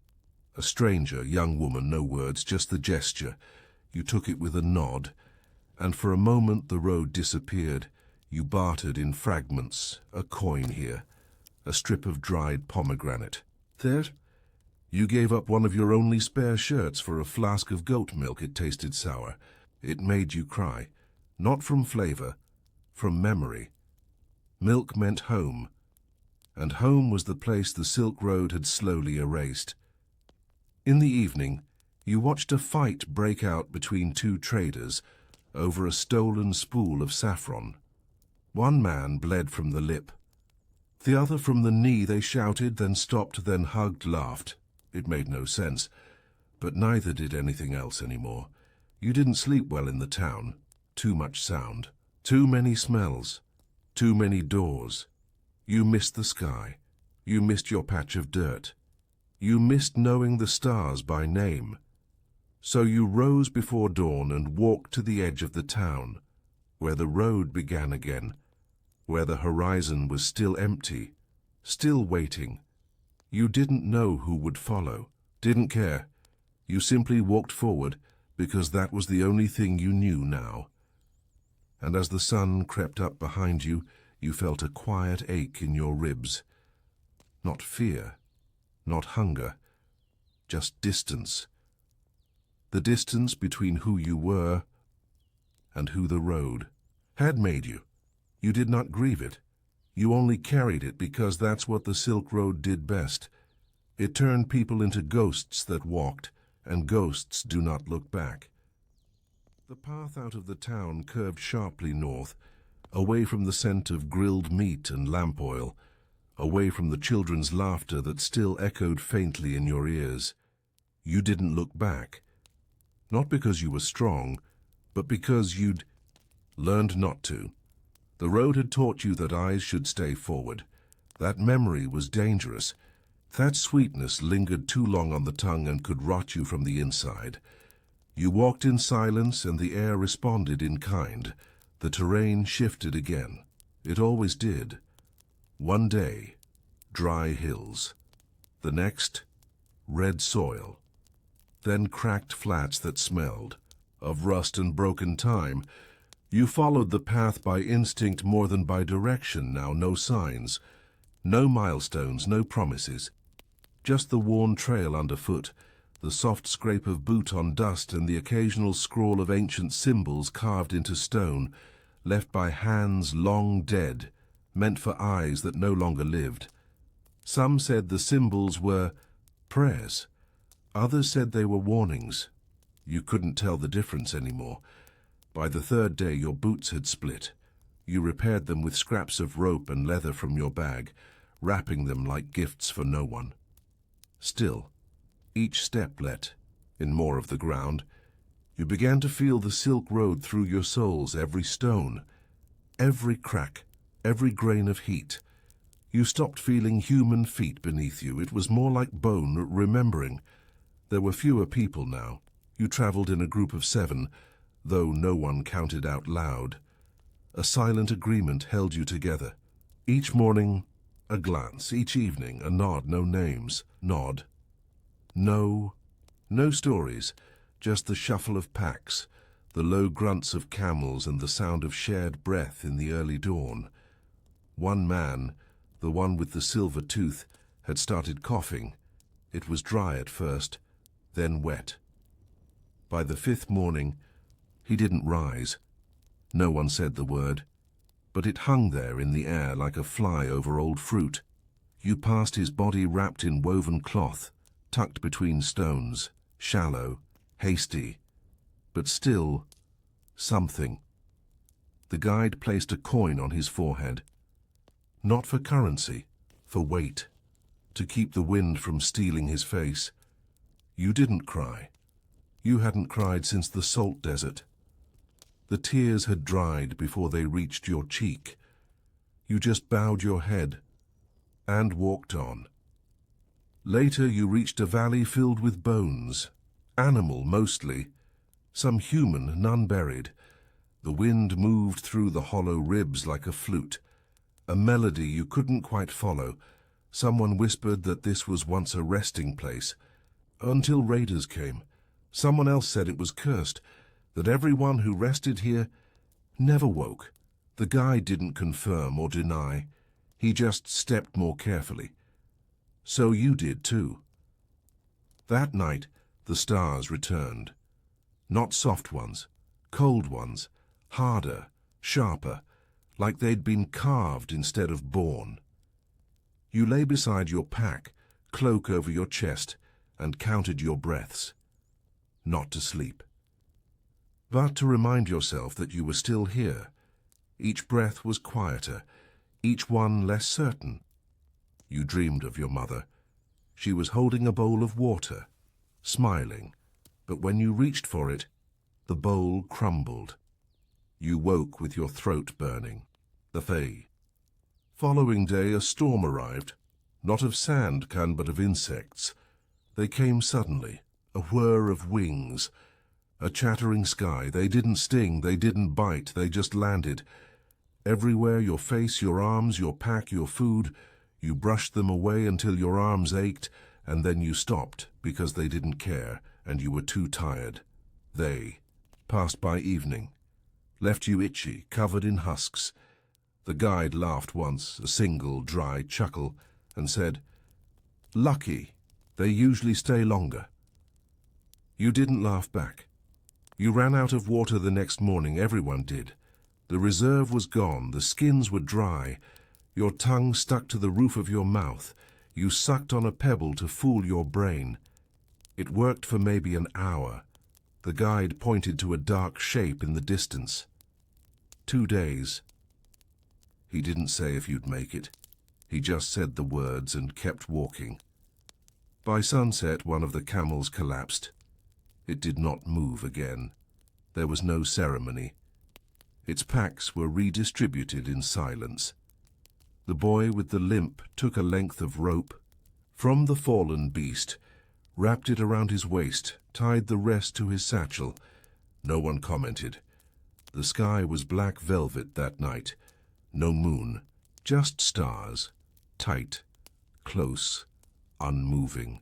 A stranger, young woman, no words, just the gesture. You took it with a nod, and for a moment the road disappeared. You bartered in fragments, a coin here, a strip of dried pomegranate. There, you gave up one of your only spare shirts for a flask of goat milk. It tasted sour. It made you cry, not from flavor, from memory. Milk meant home, and home was the place the Silk Road had slowly erased. In the evening, you watched a fight break out between 2 traders over a stolen spool of saffron. One man bled from the lip. The other from the knee. They shouted, then stopped, then hugged, laughed. It made no sense, but neither did anything else anymore. You didn't sleep well in the town. Too much sound. Too many smells. Too many doors. You missed the sky. You missed your patch of dirt. You missed knowing the stars by name. So you rose before dawn and walked to the edge of the town, where the road began again, where the horizon was still empty, still waiting. You didn't know who would follow, didn't care. You simply walked forward because that was the only thing you knew now. And as the sun crept up behind you, you felt a quiet ache in your ribs. Not fear, not hunger, just distance. The distance between who you were and who the road had made you. You did not grieve it. You only carried it because that's what the Silk Road did best. It turned people into ghosts that walked, and ghosts do not look back. The path out of the town curved sharply north, away from the scent of grilled meat and lamp oil, away from the children's laughter that still echoed faintly in your ears. You didn't look back. Not because you were strong, but because you'd learned not to. The road had taught you that eyes should stay forward. That memory was dangerous. That sweetness lingered too long on the tongue and could rot you from the inside. You walked in silence, and the air responded in kind. The terrain shifted again. It always did. One day, dry hills. The next, red soil. Then cracked flats that smelled. of rust and broken time. You followed the path by instinct more than by direction now. No signs, no milestones, no promises. Just the worn trail underfoot, the soft scrape of boot on dust, and the occasional scrawl of ancient symbols carved into stone, left by hands long dead, meant for eyes that no longer lived. Some said the symbols were prayers. Others said they were warnings. You couldn't tell the difference anymore. By the third day your boots had split. You repaired them with scraps of rope and leather from your bag, wrapping them like gifts for no one. Still, each step let in more of the ground. You began to feel the silk road through your soles, every stone, every crack, every grain of heat. You stopped feeling human feet beneath you. It was more like bone remembering. There were fewer people now. You traveled in a group of 7, though no one counted out loud. A silent agreement held you together. Each morning, a glance. Each evening, a nod. No names. Nod. No stories. Just the shuffle of packs, the low grunts of camels, and the sound of shared breath in the early dawn. One man, the one with the silver tooth, had started coughing. It was dry at first, then wet. By the 5th morning, he didn't rise. No one said the word, but it hung there in the air like a fly over old fruit. You passed his body wrapped in woven cloth, tucked between stones, shallow, hasty, but still something. The guide placed a coin on his forehead. Not for currency, for weight, to keep the wind from stealing his face. You didn't cry. You hadn't cried since the salt desert. The tears had dried before they reached your cheek. You just bowed your head and walked on. Later you reached a valley filled with bones, animal mostly, some human, none buried. The wind moved through the hollow ribs like a flute, a melody you couldn't quite follow. Someone whispered that this was once a resting place, until raiders came. Someone else said it was cursed, that everyone who rested here never woke. The guide didn't confirm or deny. He just stepped more carefully. So you did too. That night, the stars returned. Not soft ones, cold ones, harder, sharper, like they'd been carved instead of born. You lay beside your pack, cloak over your chest, and counted your breaths. Not to sleep, but to remind yourself that you were still here. Each breath was quieter, each one less certain. You dreamed of your mother. She was holding a bowl of water, smiling, but when you reached for it, the bowl crumbled. You woke with your throat burning. The Fae. Following day, a storm arrived, not of sand, but of insects. They came suddenly, a whir of wings, a chattering sky. They didn't sting, they didn't bite, they just landed. Everywhere, your face, your arms, your pack, your food. You brushed them away until your arms ached, and then you stopped because they didn't care and you were too tired. They passed by evening, left you itchy, covered in husks. The guide laughed once, a single dry chuckle, and said, "Lucky, they usually stay longer." You didn't laugh back. You ran out of water the next morning, everyone did. The reserve was gone, the skins were dry. Your tongue stuck to the roof of your mouth. You sucked on a pebble to fool your brain. It worked for maybe an hour. The guide pointed to a dark shape in the distance. 2 days. He didn't say if you'd make it. He just said the words and kept walking. By sunset, one of the camels collapsed. It did not move again. There was no ceremony. Its packs were redistributed in silence. The boy with the limp took a length of rope from the fallen beast, wrapped it around his waist, tied the rest to his satchel. No one commented. The sky was black velvet that night. No moon, just stars, tight, close, unmoving.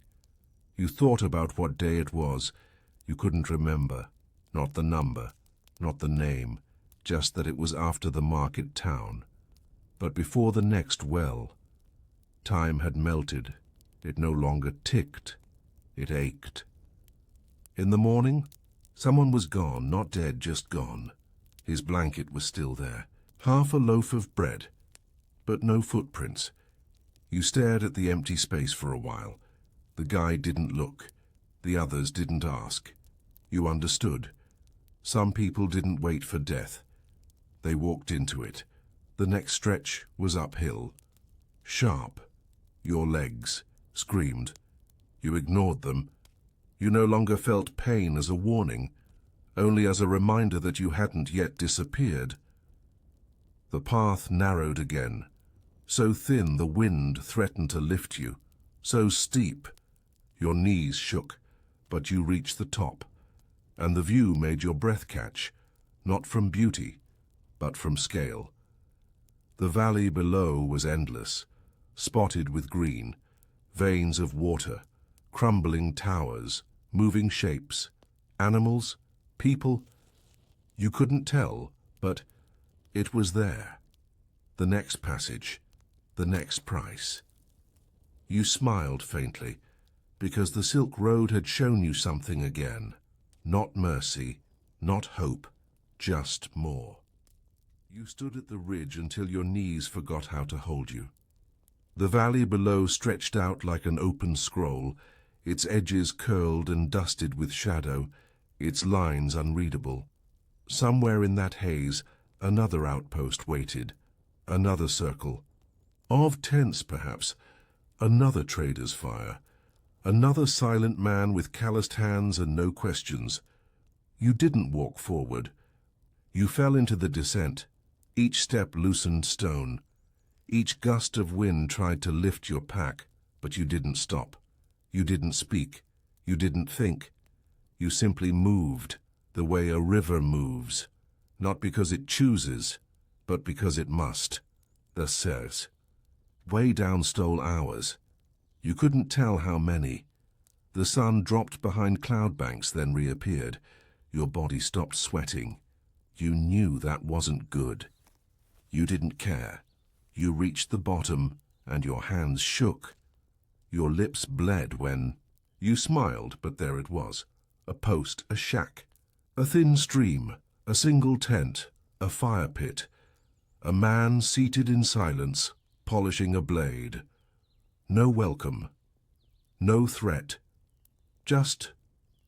You thought about what day it was. You couldn't remember. Not the number, not the name, just that it was after the market town. But before the next well, time had melted. It no longer ticked, it ached. In the morning, someone was gone, not dead, just gone. His blanket was still there. Half a loaf of bread, but no footprints. You stared at the empty space for a while. The guide didn't look. The others didn't ask. You understood. Some people didn't wait for death. They walked into it. The next stretch was uphill. Sharp. Your legs screamed. You ignored them. You no longer felt pain as a warning, only as a reminder that you hadn't yet disappeared. The path narrowed again, so thin the wind threatened to lift you, so steep. Your knees shook, but you reached the top, and the view made your breath catch, not from beauty, but from scale. The valley below was endless, spotted with green, veins of water, crumbling towers, moving shapes, animals, people. You couldn't tell, but it was there. The next passage, the next price. You smiled faintly, because the Silk Road had shown you something again. Not mercy, not hope, just more. You stood at the ridge until your knees forgot how to hold you. The valley below stretched out like an open scroll, its edges curled and dusted with shadow, its lines unreadable. Somewhere in that haze, another outpost waited, another circle. Of tents, perhaps, another trader's fire, another silent man with calloused hands and no questions. You didn't walk forward. You fell into the descent. Each step loosened stone. Each gust of wind tried to lift your pack, but you didn't stop. You didn't speak. You didn't think. You simply moved the way a river moves, not because it chooses, but because it must. The Search. Way down stole hours. You couldn't tell how many. The sun dropped behind cloud banks, then reappeared. Your body stopped sweating. You knew that wasn't good. You didn't care. You reached the bottom, and your hands shook. Your lips bled when you smiled, but there it was. A post, a shack, a thin stream, a single tent, a fire pit, a man seated in silence, polishing a blade. No welcome, no threat, just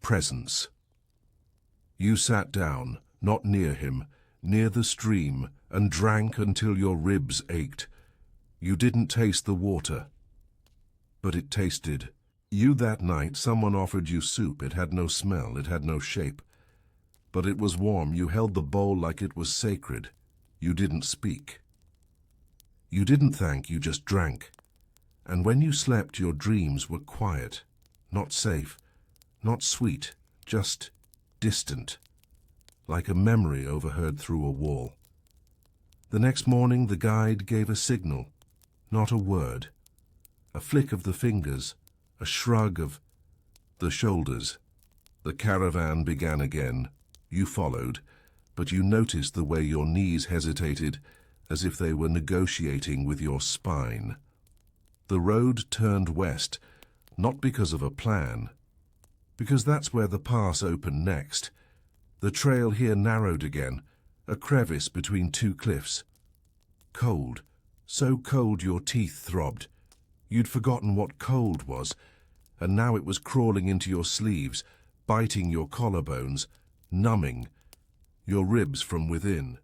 presence. You sat down, not near him, near the stream, and drank until your ribs ached. You didn't taste the water, but it tasted. That night someone offered you soup. It had no smell, it had no shape. But it was warm. You held the bowl like it was sacred. You didn't speak. You didn't thank, you just drank. And when you slept, your dreams were quiet, not safe, not sweet, just distant, like a memory overheard through a wall. The next morning the guide gave a signal, not a word, a flick of the fingers, a shrug of the shoulders. The caravan began again. You followed, but you noticed the way your knees hesitated, as if they were negotiating with your spine. The road turned west, not because of a plan, because that's where the pass opened next. The trail here narrowed again, a crevice between two cliffs. Cold, so cold your teeth throbbed. You'd forgotten what cold was, and now it was crawling into your sleeves, biting your collarbones, numbing your ribs from within.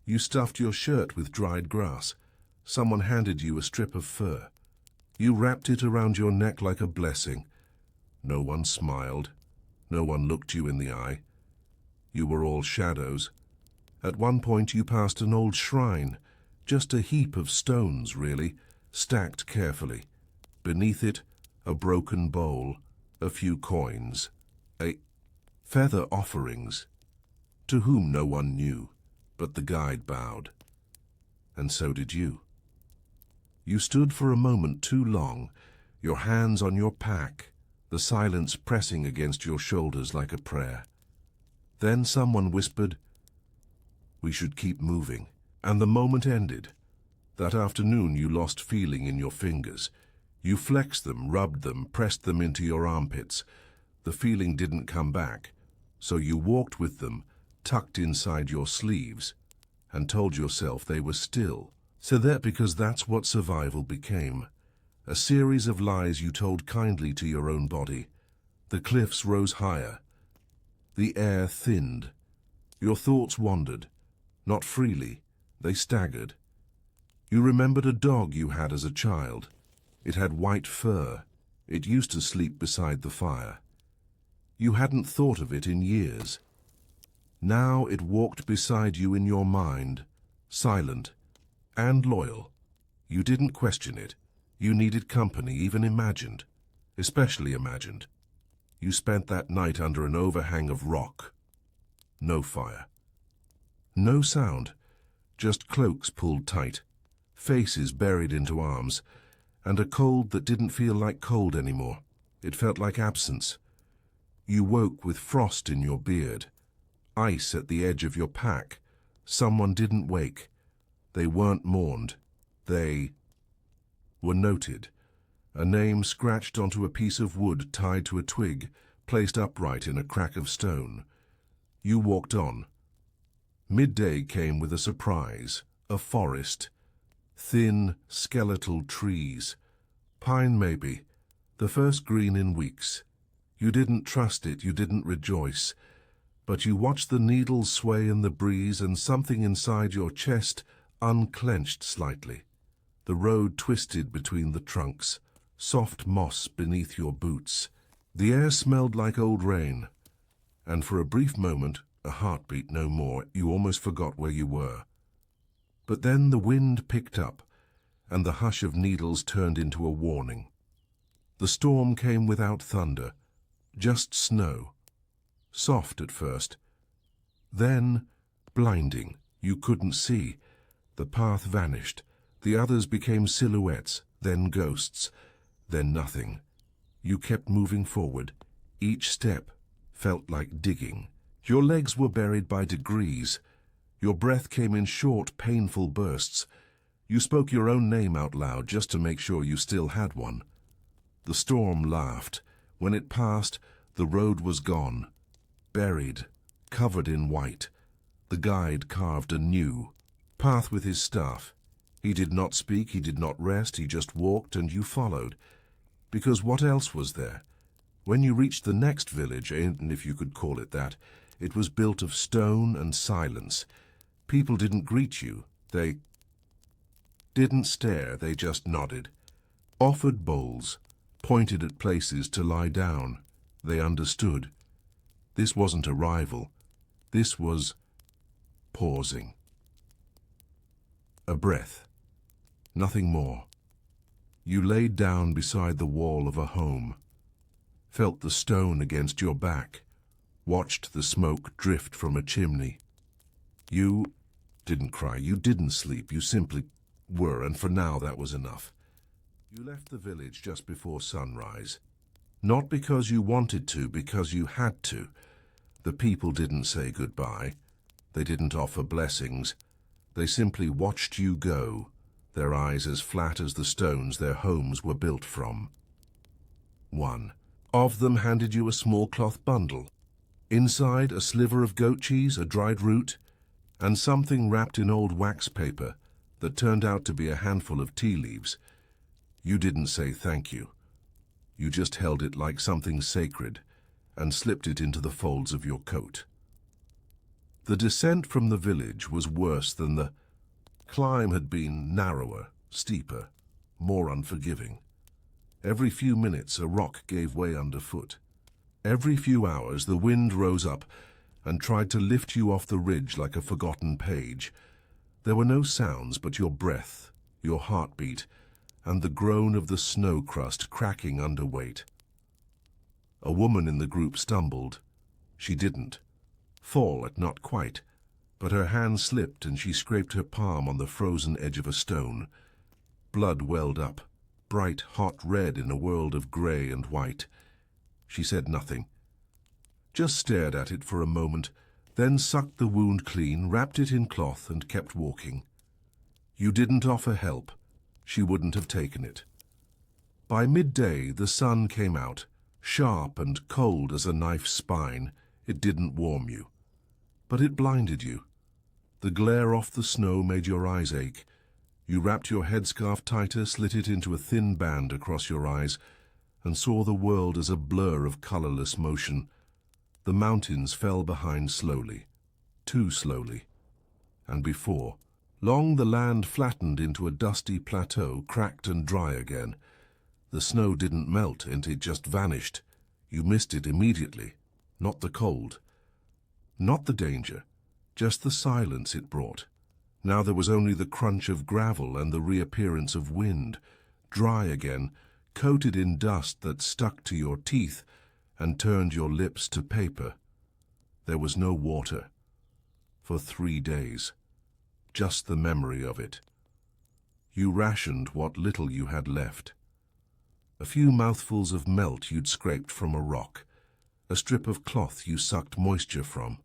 You stuffed your shirt with dried grass. Someone handed you a strip of fur. You wrapped it around your neck like a blessing. No one smiled. No one looked you in the eye. You were all shadows. At one point you passed an old shrine, just a heap of stones, really, stacked carefully. Beneath it, a broken bowl, a few coins, feather offerings, to whom no one knew, but the guide bowed. And so did you. You stood for a moment too long, your hands on your pack, the silence pressing against your shoulders like a prayer. Then someone whispered, "We should keep moving." And the moment ended. That afternoon you lost feeling in your fingers. You flexed them, rubbed them, pressed them into your armpits. The feeling didn't come back, so you walked with them, tucked inside your sleeves, and told yourself they were still. Because that's what survival became. A series of lies you told kindly to your own body. The cliffs rose higher. The air thinned. Your thoughts wandered. Not freely, they staggered. You remembered a dog you had as a child. It had white fur. It used to sleep beside the fire. You hadn't thought of it in years. Now it walked beside you in your mind, silent and loyal. You didn't question it. You needed company, even imagined, especially imagined. You spent that night under an overhang of rock. No fire. No sound, just cloaks pulled tight, faces buried into arms, and a cold that didn't feel like cold anymore. It felt like absence. You woke with frost in your beard, ice at the edge of your pack. Someone didn't wake. They weren't mourned. They were noted. A name scratched onto a piece of wood tied to a twig, placed upright in a crack of stone. You walked on. Midday came with a surprise. A forest. Thin, skeletal trees. Pine maybe. The first green in weeks. You didn't trust it, you didn't rejoice. But you watched the needles sway in the breeze, and something inside your chest unclenched slightly. The road twisted between the trunks, soft moss beneath your boots. The air smelled like old rain, and for a brief moment, a heartbeat no more, you almost forgot where you were. But then the wind picked up, and the hush of needles turned into a warning. The storm came without thunder, just snow. Soft at first, then blinding. You couldn't see. The path vanished. The others became silhouettes, then ghosts, then nothing. You kept moving forward. Each step felt like digging. Your legs were buried by degrees. Your breath came in short, painful bursts. You spoke your own name out loud just to make sure you still had one. The storm laughed. When it passed, the road was gone. Buried, covered in white. The guide carved a new path with his staff. He did not speak, he did not rest, he just walked, and you followed. Because what else was there? When you reached the next village, and if you could call it that, it was built of stone and silence. People didn't greet you. They didn't stare, they just nodded. Offered bowls, pointed at places to lie down. They understood. This wasn't arrival. This was pausing. A breath. Nothing more. You laid down beside the wall of a home, felt the stone against your back, watched the smoke drift from a chimney. You didn't cry, you didn't sleep, you simply were, and for now that was enough. You left the village just before sunrise. Not because you wanted to, because you had to. The people didn't say goodbye. They didn't offer blessings. They simply watched you go, their eyes as flat as the stones their homes were built from. One of them handed you a small cloth bundle. Inside, a sliver of goat cheese, a dried root, and something wrapped in old wax paper that turned out to be a handful of tea leaves. You didn't say thank you. You just held it like something sacred and slipped it into the folds of your coat. The descent from the village was worse than the climb had been. Narrower, steeper, more unforgiving. Every few minutes a rock gave way underfoot. Every few hours the wind rose up and tried to lift you off the ridge like a forgotten page. There were no sounds but your breath, your heartbeat, and the groan of the snow crust cracking under weight. A woman in the group stumbled. She didn't fall, not quite, but her hand slipped and she scraped her palm on the frozen edge of a stone. Blood welled up, bright hot red in a world of grey and white. She said nothing, just stared at it for a moment, then sucked the wound clean, wrapped it in cloth, and kept walking. You didn't offer help. She wouldn't have taken it. By midday, the sun came out, sharp and cold as a knife's spine. It didn't warm you, but it blinded you. The glare off the snow made your eyes ache. You wrapped your headscarf tighter, slit it into a thin band across your eyes, and saw the world as a blur of colorless motion. The mountains fell behind slowly, too slowly. And before long the land flattened into a dusty plateau, cracked and dry again. The snow didn't melt, and it just vanished. You missed it immediately. Not the cold, not the danger, just the silence it brought. Now there was only the crunch of gravel and the reappearance of wind, dry again, coated in dust that stuck to your teeth and turned your lips to paper. There was no water. For 3 days. Just the memory of it. You rationed what little you had left. A few mouthfuls of melt you'd scraped from a rock, a strip of cloth you sucked moisture from.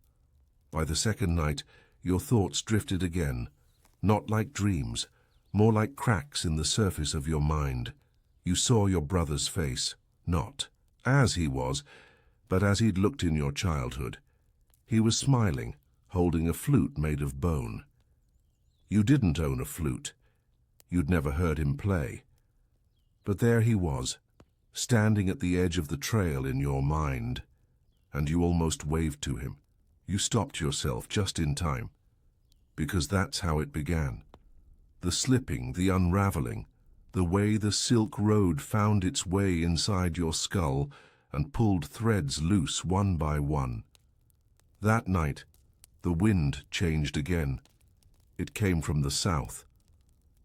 By the second night, your thoughts drifted again, not like dreams, more like cracks in the surface of your mind. You saw your brother's face, not as he was, but as he'd looked in your childhood. He was smiling, holding a flute made of bone. You didn't own a flute. You'd never heard him play. But there he was, standing at the edge of the trail in your mind, and you almost waved to him. You stopped yourself just in time, because that's how it began. The slipping, the unraveling, the way the silk road found its way inside your skull and pulled threads loose one by one. That night, the wind changed again. It came from the south.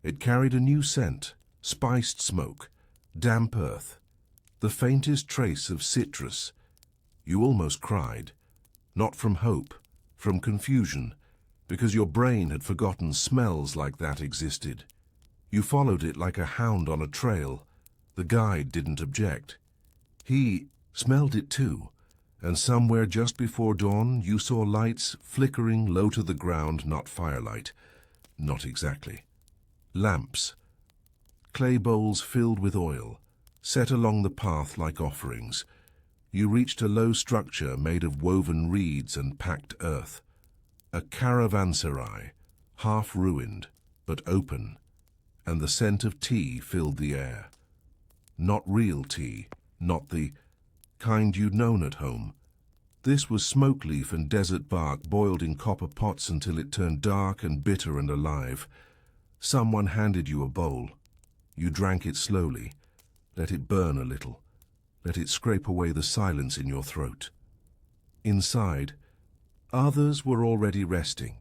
It carried a new scent, spiced smoke, damp earth, the faintest trace of citrus. You almost cried, not from hope, from confusion, because your brain had forgotten smells like that existed. You followed it like a hound on a trail. The guide didn't object. He smelled it too, and somewhere just before dawn you saw lights flickering low to the ground, not firelight, not exactly. Lamps, clay bowls filled with oil, set along the path like offerings. You reached a low structure made of woven reeds and packed earth. A caravanserais, half ruined, but open, and the scent of tea filled the air. Not real tea, not the kind you'd known at home. This was smoke leaf and desert bark boiled in copper pots until it turned dark and bitter and alive. Someone handed you a bowl. You drank it slowly, let it burn a little, let it scrape away the silence in your throat. Inside, others were already resting,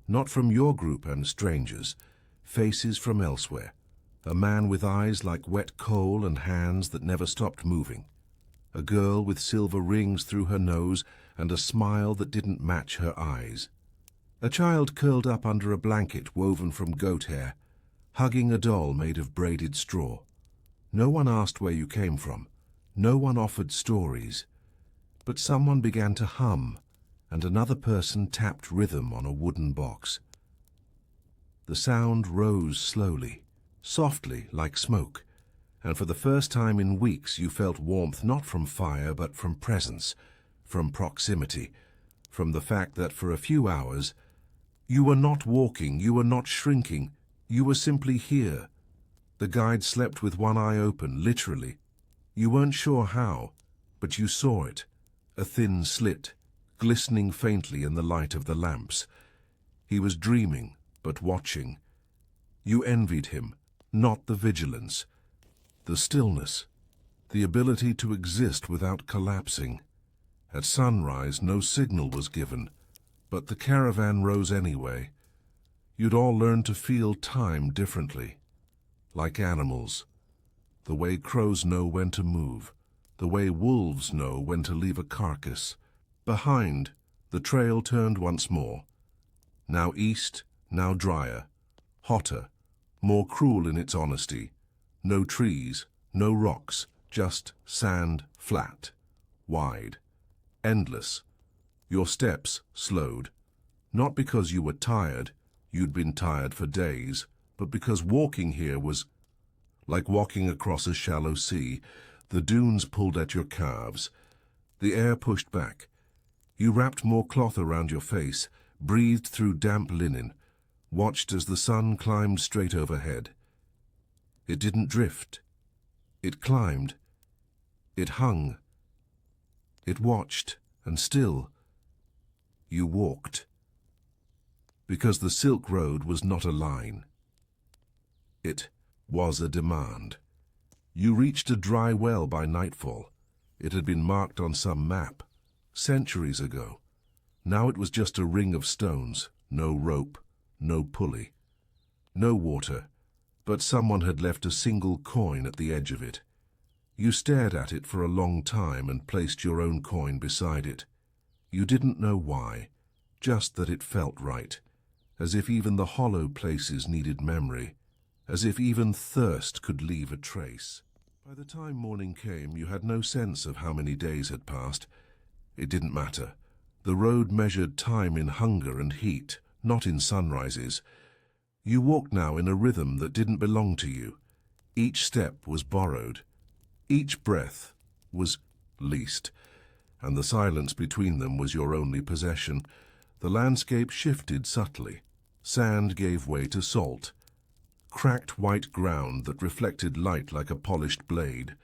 not from your group and strangers, faces from elsewhere. A man with eyes like wet coal and hands that never stopped moving. A girl with silver rings through her nose and a smile that didn't match her eyes. A child curled up under a blanket woven from goat hair, hugging a doll made of braided straw. No one asked where you came from. No one offered stories. But someone began to hum, and another person tapped rhythm on a wooden box. The sound rose slowly, softly like smoke, and for the first time in weeks you felt warmth not from fire but from presence, from proximity, from the fact that for a few hours you were not walking, you were not shrinking, you were simply here. The guide slept with one eye open, literally. You weren't sure how, but you saw it, a thin slit, glistening faintly in the light of the lamps. He was dreaming, but watching. You envied him, not the vigilance, the stillness, the ability to exist without collapsing. At sunrise, no signal was given, but the caravan rose anyway. You'd all learned to feel time differently, like animals. The way crows know when to move, the way wolves know when to leave a carcass. Behind, the trail turned once more. Now east, now drier, hotter, more cruel in its honesty. No trees, no rocks, just sand, flat, wide, endless. Your steps slowed, not because you were tired, you'd been tired for days, but because walking here was like walking across a shallow sea. The dunes pulled at your calves. The air pushed back. You wrapped more cloth around your face, breathed through damp linen, watched as the sun climbed straight overhead. It didn't drift. It climbed. It hung. It watched, and still, you walked. Because the Silk Road was not a line. It was a demand. You reached a dry well by nightfall. It had been marked on some map, centuries ago. Now it was just a ring of stones, no rope, no pulley, no water, but someone had left a single coin at the edge of it. You stared at it for a long time and placed your own coin beside it. You didn't know why, just that it felt right, as if even the hollow places needed memory, as if even thirst could leave a trace. By the time morning came, you had no sense of how many days had passed. It didn't matter. The road measured time in hunger and heat, not in sunrises. You walked now in a rhythm that didn't belong to you. Each step was borrowed. Each breath was leased, and the silence between them was your only possession. The landscape shifted subtly. Sand gave way to salt. Cracked white ground that reflected light like a polished blade.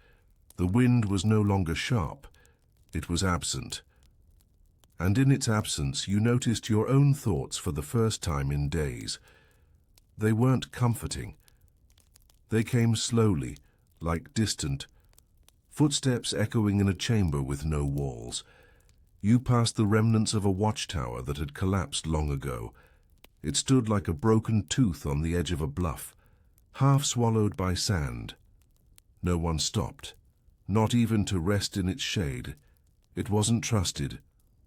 The wind was no longer sharp. It was absent. And in its absence you noticed your own thoughts for the first time in days. They weren't comforting. They came slowly, like distant footsteps echoing in a chamber with no walls. You passed the remnants of a watchtower that had collapsed long ago. It stood like a broken tooth on the edge of a bluff, half swallowed by sand. No one stopped, not even to rest in its shade. It wasn't trusted.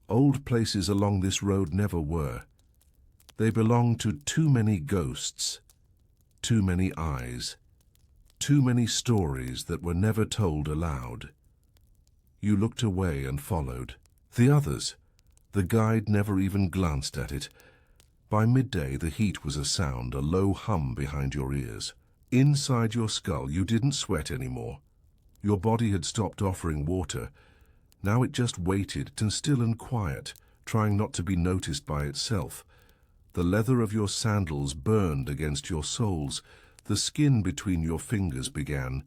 Old places along this road never were. They belonged to too many ghosts, too many eyes, too many stories that were never told aloud. You looked away and followed. The others. The guide never even glanced at it. By midday the heat was a sound, a low hum behind your ears. Inside your skull you didn't sweat anymore. Your body had stopped offering water. Now it just waited, still and quiet, trying not to be noticed by itself. The leather of your sandals burned against your soles. The skin between your fingers began.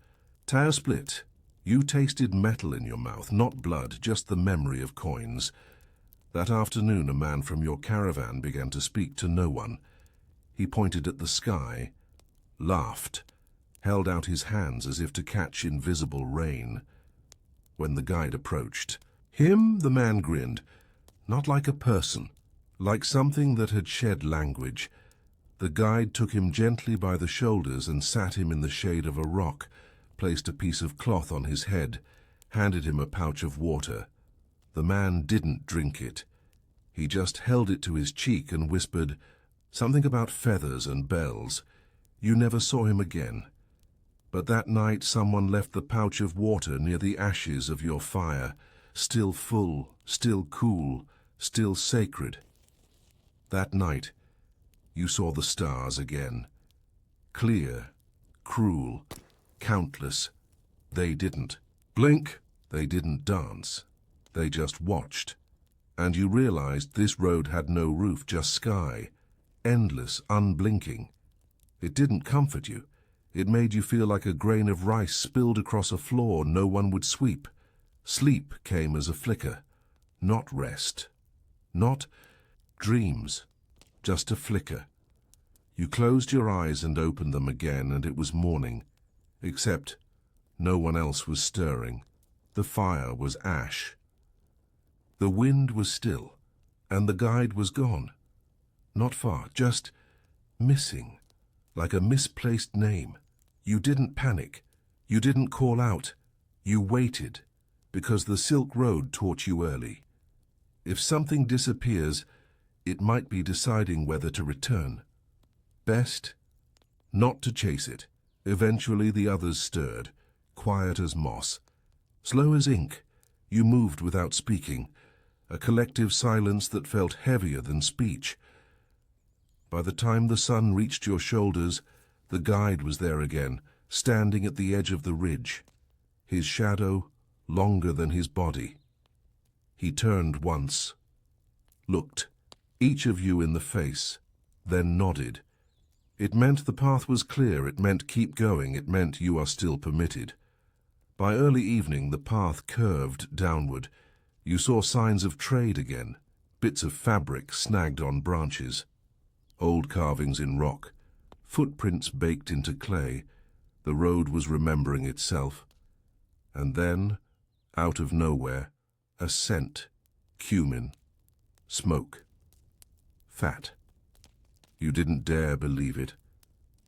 Tire split. You tasted metal in your mouth, not blood, just the memory of coins. That afternoon a man from your caravan began to speak to no one. He pointed at the sky, laughed, held out his hands as if to catch invisible rain. When the guide approached him, the man grinned, not like a person, like something that had shed language. The guide took him gently by the shoulders and sat him in the shade of a rock, placed a piece of cloth on his head, handed him a pouch of water. The man didn't drink it. He just held it to his cheek and whispered something about feathers and bells. You never saw him again. But that night someone left the pouch of water near the ashes of your fire, still full, still cool, still sacred. That night you saw the stars again. Clear, cruel, countless. They didn't blink. They didn't dance. They just watched. And you realized this road had no roof, just sky. Endless, unblinking. It didn't comfort you. It made you feel like a grain of rice spilled across a floor no one would sweep. Sleep came as a flicker. Not rest. Not dreams. Just a flicker. You closed your eyes and opened them again, and it was morning. Except no one else was stirring. The fire was ash. The wind was still, and the guide was gone. Not far, just missing, like a misplaced name. You didn't panic. You didn't call out. You waited, because the Silk Road taught you early. If something disappears, it might be deciding whether to return. Best not to chase it. Eventually the others stirred, quiet as moss. Slow as ink, you moved without speaking. a collective silence that felt heavier than speech. By the time the sun reached your shoulders, the guide was there again, standing at the edge of the ridge, his shadow longer than his body. He turned once, looked each of you in the face, then nodded. It meant the path was clear, it meant keep going, it meant you are still permitted. By early evening the path curved downward. You saw signs of trade again, bits of fabric snagged on branches, old carvings in rock, footprints baked into clay. The road was remembering itself. And then, out of nowhere, a scent, cumin, smoke, fat. You didn't dare believe it,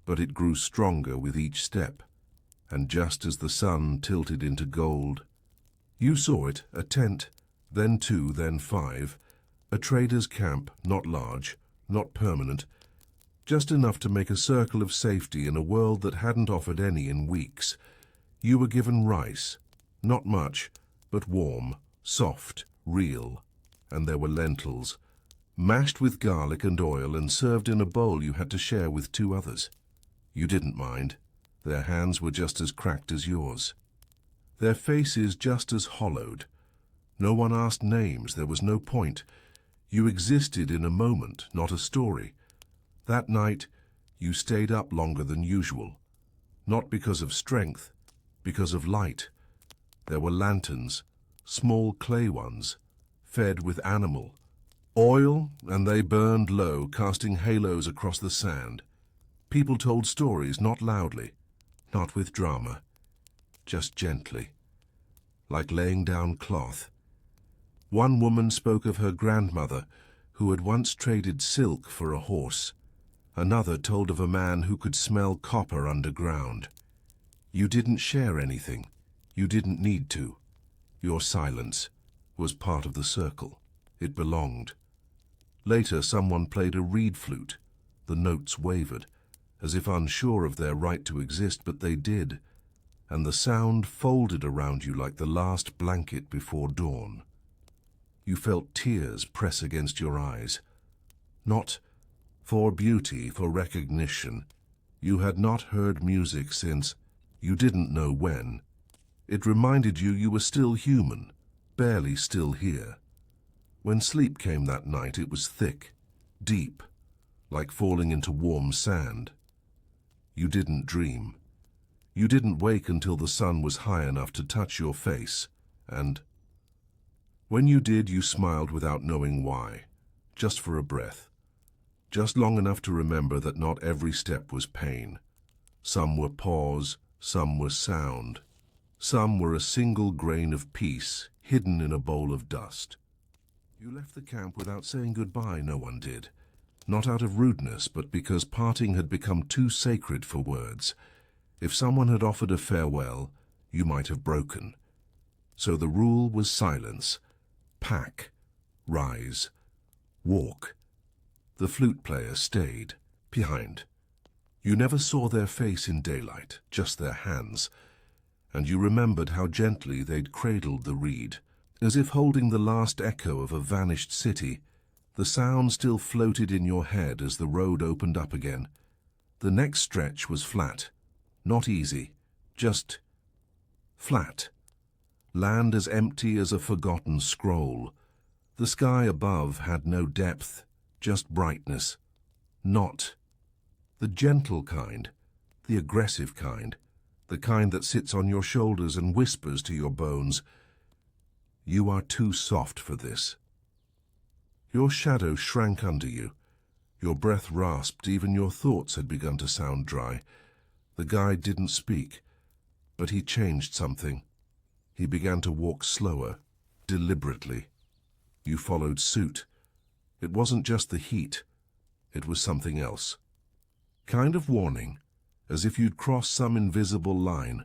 but it grew stronger with each step, and just as the sun tilted into gold, you saw it, a tent, then 2, then 5, a trader's camp, not large, not permanent, just enough to make a circle of safety in a world that hadn't offered any in weeks. You were given rice, not much, but warm, soft, real, and there were lentils, mashed with garlic and oil and served in a bowl you had to share with 2 others. You didn't mind. Their hands were just as cracked as yours. Their faces just as hollowed. No one asked names, there was no point. You existed in a moment, not a story. That night, you stayed up longer than usual. Not because of strength, because of light. There were lanterns, small clay ones, fed with animal oil, and they burned low, casting halos across the sand. People told stories, not loudly, not with drama, just gently, like laying down cloth. One woman spoke of her grandmother, who had once traded silk for a horse. Another told of a man who could smell copper underground. You didn't share anything. You didn't need to. Your silence was part of the circle. It belonged. Later, someone played a reed flute. The notes wavered, as if unsure of their right to exist, but they did, and the sound folded around you like the last blanket before dawn. You felt tears press against your eyes. Not for beauty, for recognition. You had not heard music since you didn't know when. It reminded you you were still human, barely still here. When sleep came that night, it was thick, deep, like falling into warm sand. You didn't dream. You didn't wake until the sun was high enough to touch your face, and when you did, you smiled without knowing why, just for a breath, just long enough to remember that not every step was pain. Some were pause, some were sound, some were a single grain of peace hidden in a bowl of dust. You left the camp without saying goodbye, no one did. Not out of rudeness, but because parting had become too sacred for words. If someone had offered a farewell, you might have broken. So the rule was silence. Pack, rise, walk. The flute player stayed behind. You never saw their face in daylight, just their hands, and you remembered how gently they'd cradled the reed, as if holding the last echo of a vanished city. The sound still floated in your head as the road opened up again. The next stretch was flat, not easy, just flat. Land as empty as a forgotten scroll. The sky above had no depth, just brightness. Not the gentle kind, the aggressive kind, the kind that sits on your shoulders and whispers to your bones, "You are too soft for this." Your shadow shrank under you. Your breath rasped, even your thoughts had begun to sound dry. The guide didn't speak, but he changed something. He began to walk slower, deliberately. You followed suit. It wasn't just the heat. It was something else. Kind of warning, as if you'd crossed some invisible line,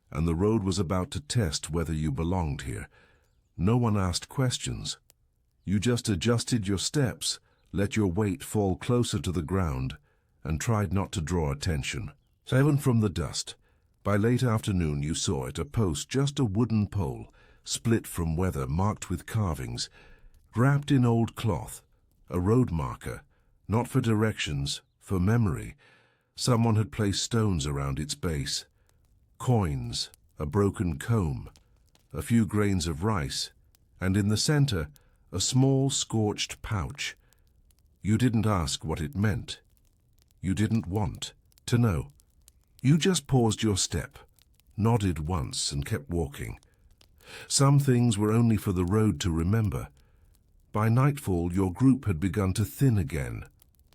and the road was about to test whether you belonged here. No one asked questions. You just adjusted your steps, let your weight fall closer to the ground, and tried not to draw attention. 7 from the dust. By late afternoon you saw it, a post, just a wooden pole, split from weather, marked with carvings. wrapped in old cloth, a road marker, not for directions, for memory. Someone had placed stones around its base, coins, a broken comb, a few grains of rice, and in the center, a small scorched pouch. You didn't ask what it meant. You didn't want to know. You just paused your step, nodded once, and kept walking. Some things were only for the road to remember. By nightfall, your group had begun to thin again,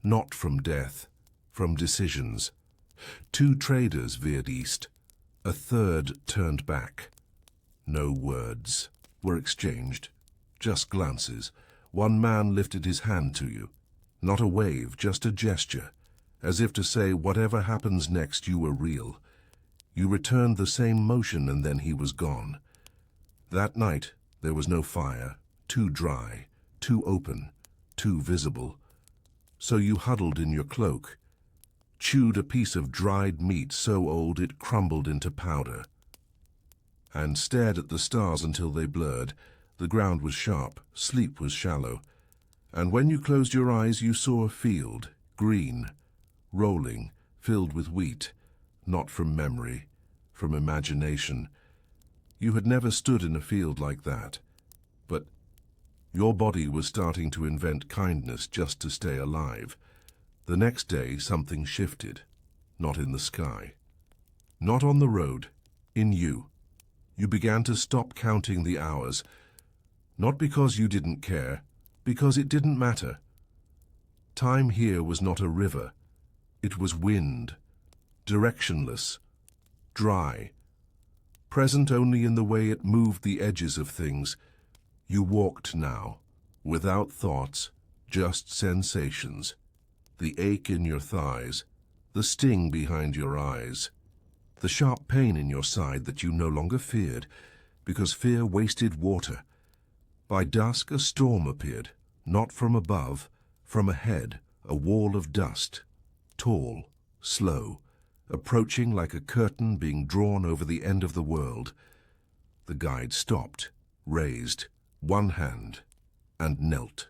not from death, from decisions. 2 traders veered east. A third turned back. No words were exchanged, just glances. One man lifted his hand to you. Not a wave, just a gesture, as if to say, whatever happens next, you were real. You returned the same motion, and then he was gone. That night, there was no fire, too dry, too open, too visible. So you huddled in your cloak, chewed a piece of dried meat so old it crumbled into powder, and stared at the stars until they blurred. The ground was sharp, sleep was shallow, and when you closed your eyes you saw a field, green, rolling, filled with wheat, not from memory, from imagination. You had never stood in a field like that, but your body was starting to invent kindness just to stay alive. The next day something shifted, not in the sky, not on the road, in you. You began to stop counting the hours, not because you didn't care, because it didn't matter. Time here was not a river. It was wind, directionless, dry, present only in the way it moved the edges of things. You walked now, without thoughts, just sensations. The ache in your thighs, the sting behind your eyes, the sharp pain in your side that you no longer feared, because fear wasted water. By dusk a storm appeared, not from above, from ahead, a wall of dust, tall, slow, approaching like a curtain being drawn over the end of the world. The guide stopped, raised one hand, and knelt.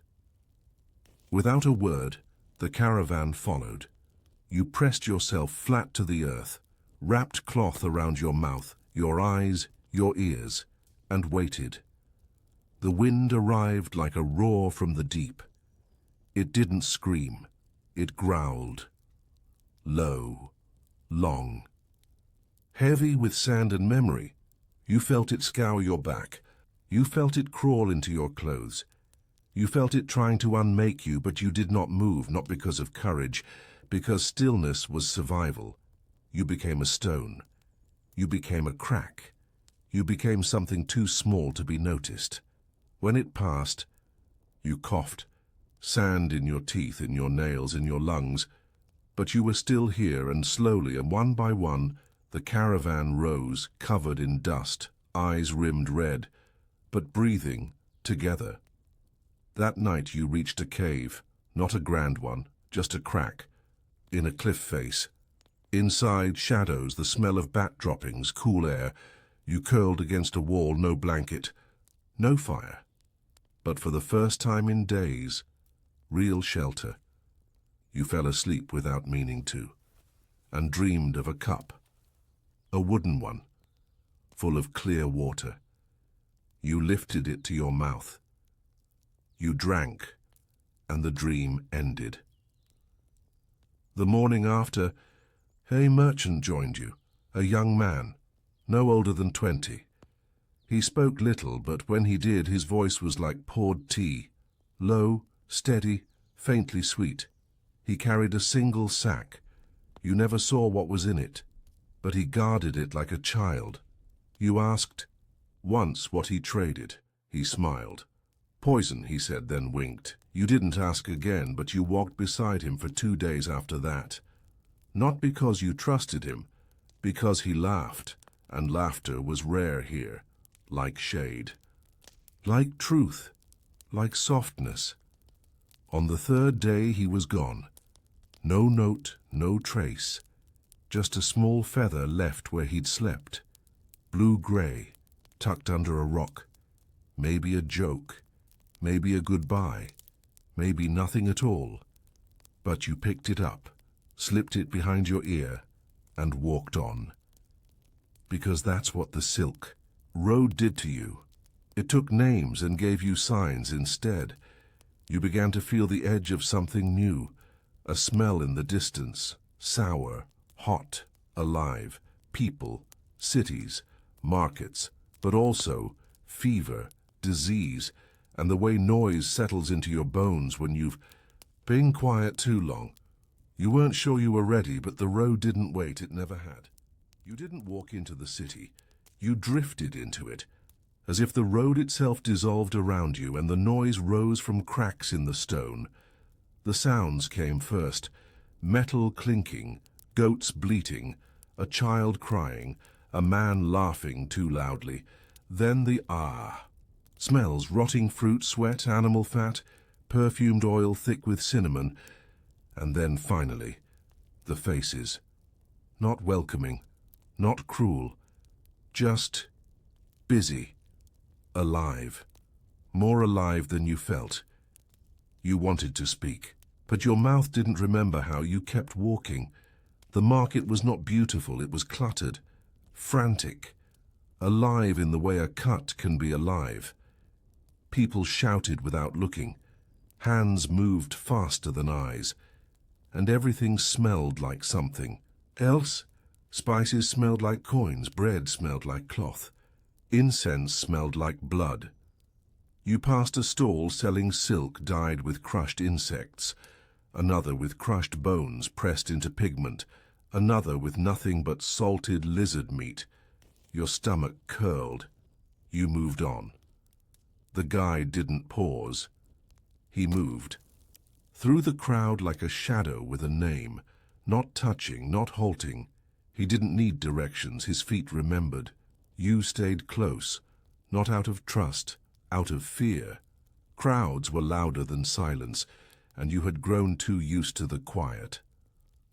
Without a word, the caravan followed. You pressed yourself flat to the earth, wrapped cloth around your mouth, your eyes, your ears, and waited. The wind arrived like a roar from the deep. It didn't scream, it growled. Low, long, heavy with sand and memory. You felt it scour your back. You felt it crawl into your clothes. You felt it trying to unmake you, but you did not move, not because of courage, because stillness was survival. You became a stone. You became a crack. You became something too small to be noticed. When it passed, you coughed, sand in your teeth, in your nails, in your lungs, but you were still here, and slowly and one by one, the caravan rose, covered in dust, eyes rimmed red, but breathing together. That night you reached a cave, not a grand one, just a crack, in a cliff face. Inside, shadows, the smell of bat droppings, cool air. You curled against a wall, no blanket, no fire. But for the first time in days, real shelter. You fell asleep without meaning to, and dreamed of a cup, a wooden one, full of clear water. You lifted it to your mouth. You drank, and the dream ended. The morning after, a merchant joined you, a young man, no older than 20. He spoke little, but when he did, his voice was like poured tea, low, steady, faintly sweet. He carried a single sack. You never saw what was in it, but he guarded it like a child. You asked once what he traded. He smiled. Poison, he said, then winked. You didn't ask again, but you walked beside him for 2 days after that. Not because you trusted him, because he laughed, and laughter was rare here, like shade, like truth, like softness. On the 3rd day he was gone. No note, no trace, just a small feather left where he'd slept, blue-gray, tucked under a rock, maybe a joke, maybe a goodbye, maybe nothing at all. But you picked it up, slipped it behind your ear, and walked on. Because that's what the silk road did to you. It took names and gave you signs instead. You began to feel the edge of something new, a smell in the distance, sour, hot, alive, people, cities, markets, but also fever, disease, and the way noise settles into your bones when you've been quiet too long. You weren't sure you were ready, but the road didn't wait, it never had. You didn't walk into the city, you drifted into it, as if the road itself dissolved around you and the noise rose from cracks in the stone. The sounds came first, metal clinking, goats bleating, a child crying, a man laughing too loudly, then the smells, rotting fruit, sweat, animal fat, perfumed oil thick with cinnamon, and then finally, the faces. Not welcoming, not cruel, just busy, alive, more alive than you felt. You wanted to speak, but your mouth didn't remember how. You kept walking. The market was not beautiful, it was cluttered, frantic, alive in the way a cut can be alive. People shouted without looking. Hands moved faster than eyes. And everything smelled like something else. Spices smelled like coins, bread smelled like cloth, incense smelled like blood. You passed a stall selling silk dyed with crushed insects, another with crushed bones pressed into pigment, another with nothing but salted lizard meat. Your stomach curled. You moved on. The guide didn't pause. He moved. Through the crowd like a shadow with a name, not touching, not halting. He didn't need directions, his feet remembered. You stayed close, not out of trust, out of fear. Crowds were louder than silence, and you had grown too used to the quiet.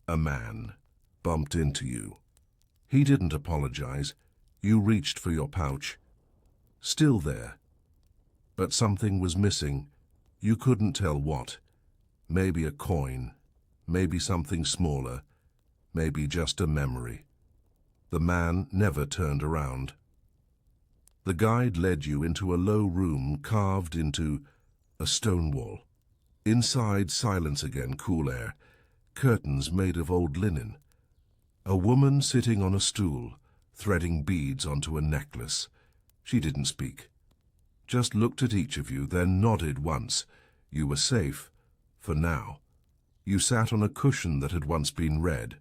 A man bumped into you. He didn't apologize. You reached for your pouch. Still there. But something was missing. You couldn't tell what. Maybe a coin, maybe something smaller, maybe just a memory. The man never turned around. The guide led you into a low room carved into a stone wall. Inside, silence again, cool air, curtains made of old linen. A woman sitting on a stool, threading beads onto a necklace. She didn't speak. Just looked at each of you, then nodded once. You were safe, for now. You sat on a cushion that had once been red.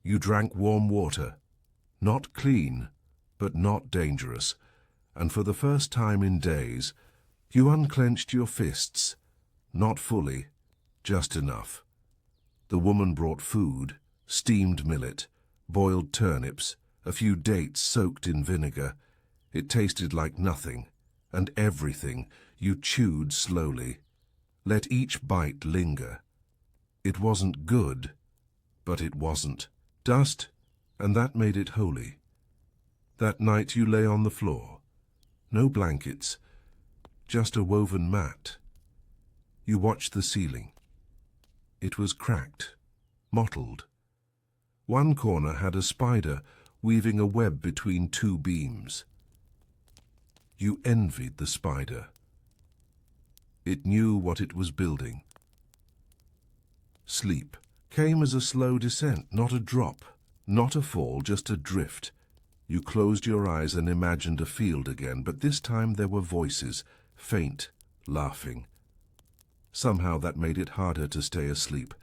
You drank warm water. Not clean, but not dangerous. And for the first time in days, you unclenched your fists. Not fully, just enough. The woman brought food, steamed millet, boiled turnips, a few dates soaked in vinegar. It tasted like nothing, and everything. You chewed slowly. Let each bite linger. It wasn't good, but it wasn't. Dust, and that made it holy. That night you lay on the floor. No blankets, just a woven mat. You watched the ceiling. It was cracked, mottled. One corner had a spider weaving a web between two beams. You envied the spider. It knew what it was building. Sleep came as a slow descent, not a drop, not a fall, just a drift. You closed your eyes and imagined a field again, but this time there were voices, faint, laughing. Somehow that made it harder to stay asleep,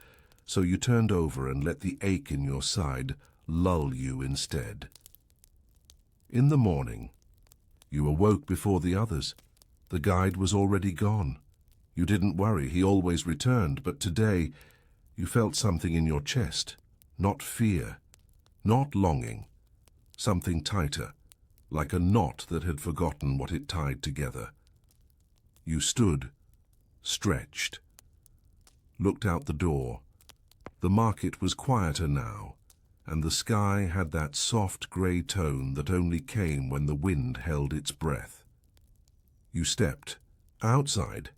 so you turned over and let the ache in your side lull you instead. In the morning, you awoke before the others. The guide was already gone. You didn't worry, he always returned, but today you felt something in your chest, not fear, not longing, something tighter, like a knot that had forgotten what it tied together. You stood, stretched, looked out the door. The market was quieter now, and the sky had that soft grey tone that only came when the wind held its breath. You stepped outside,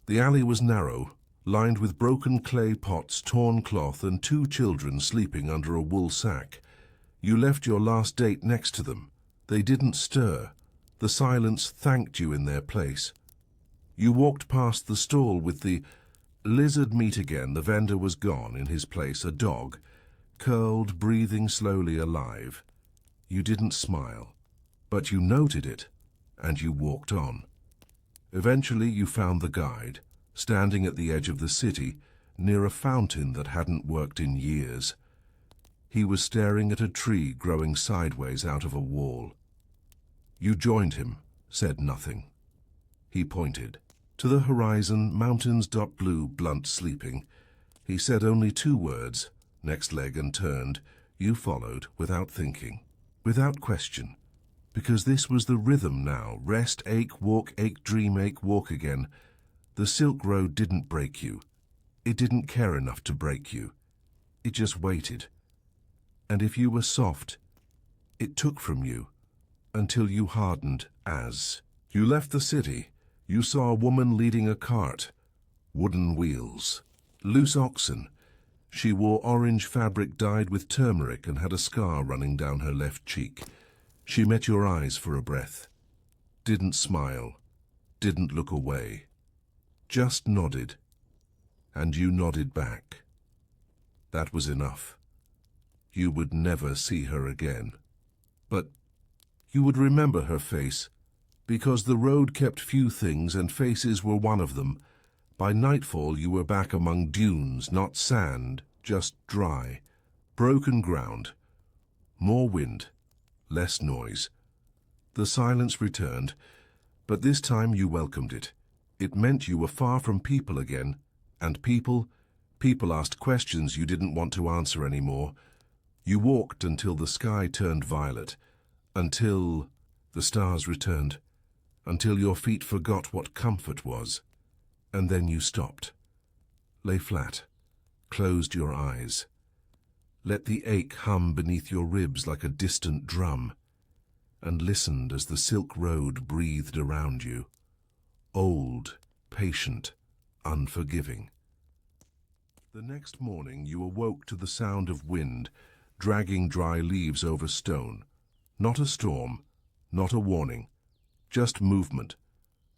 The alley was narrow, lined with broken clay pots, torn cloth, and 2 children sleeping under a wool sack. You left your last date next to them. They didn't stir. The silence thanked you in their place. You walked past the stall with the lizard meat again. The vendor was gone. In his place, a dog, curled, breathing slowly, alive. You didn't smile, but you noted it, and you walked on. Eventually you found the guide, standing at the edge of the city, near a fountain that hadn't worked in years. He was staring at a tree growing sideways out of a wall. You joined him, said nothing. He pointed. To the horizon, mountains dot blue, blunt sleeping. He said only 2 words, next leg, and turned. You followed, without thinking, without question. Because this was the rhythm now. Rest, ache, walk, ache, dream, ache, walk again. The Silk Road didn't break you. It didn't care enough to break you. It just waited. And if you were soft, it took from you, until you hardened as. You left the city. You saw a woman leading a cart. Wooden wheels. Loose oxen. She wore orange fabric dyed with turmeric and had a scar running down her left cheek. She met your eyes for a breath. Didn't smile. Didn't look away. Just nodded. And you nodded back. That was enough. You would never see her again. But you would remember her face, because the road kept few things and faces were one of them. By nightfall you were back among dunes, not sand, just dry, broken ground. More wind, less noise. The silence returned, but this time you welcomed it. It meant you were far from people again, and people asked questions you didn't want to answer anymore. You walked until the sky turned violet, until the stars returned, until your feet forgot what comfort was. And then you stopped, lay flat, closed your eyes, let the ache hum beneath your ribs like a distant drum, and listened as the Silk Road breathed around you, old, patient, unforgiving. The next morning you awoke to the sound of wind dragging dry leaves over stone. Not a storm, not a warning, just movement,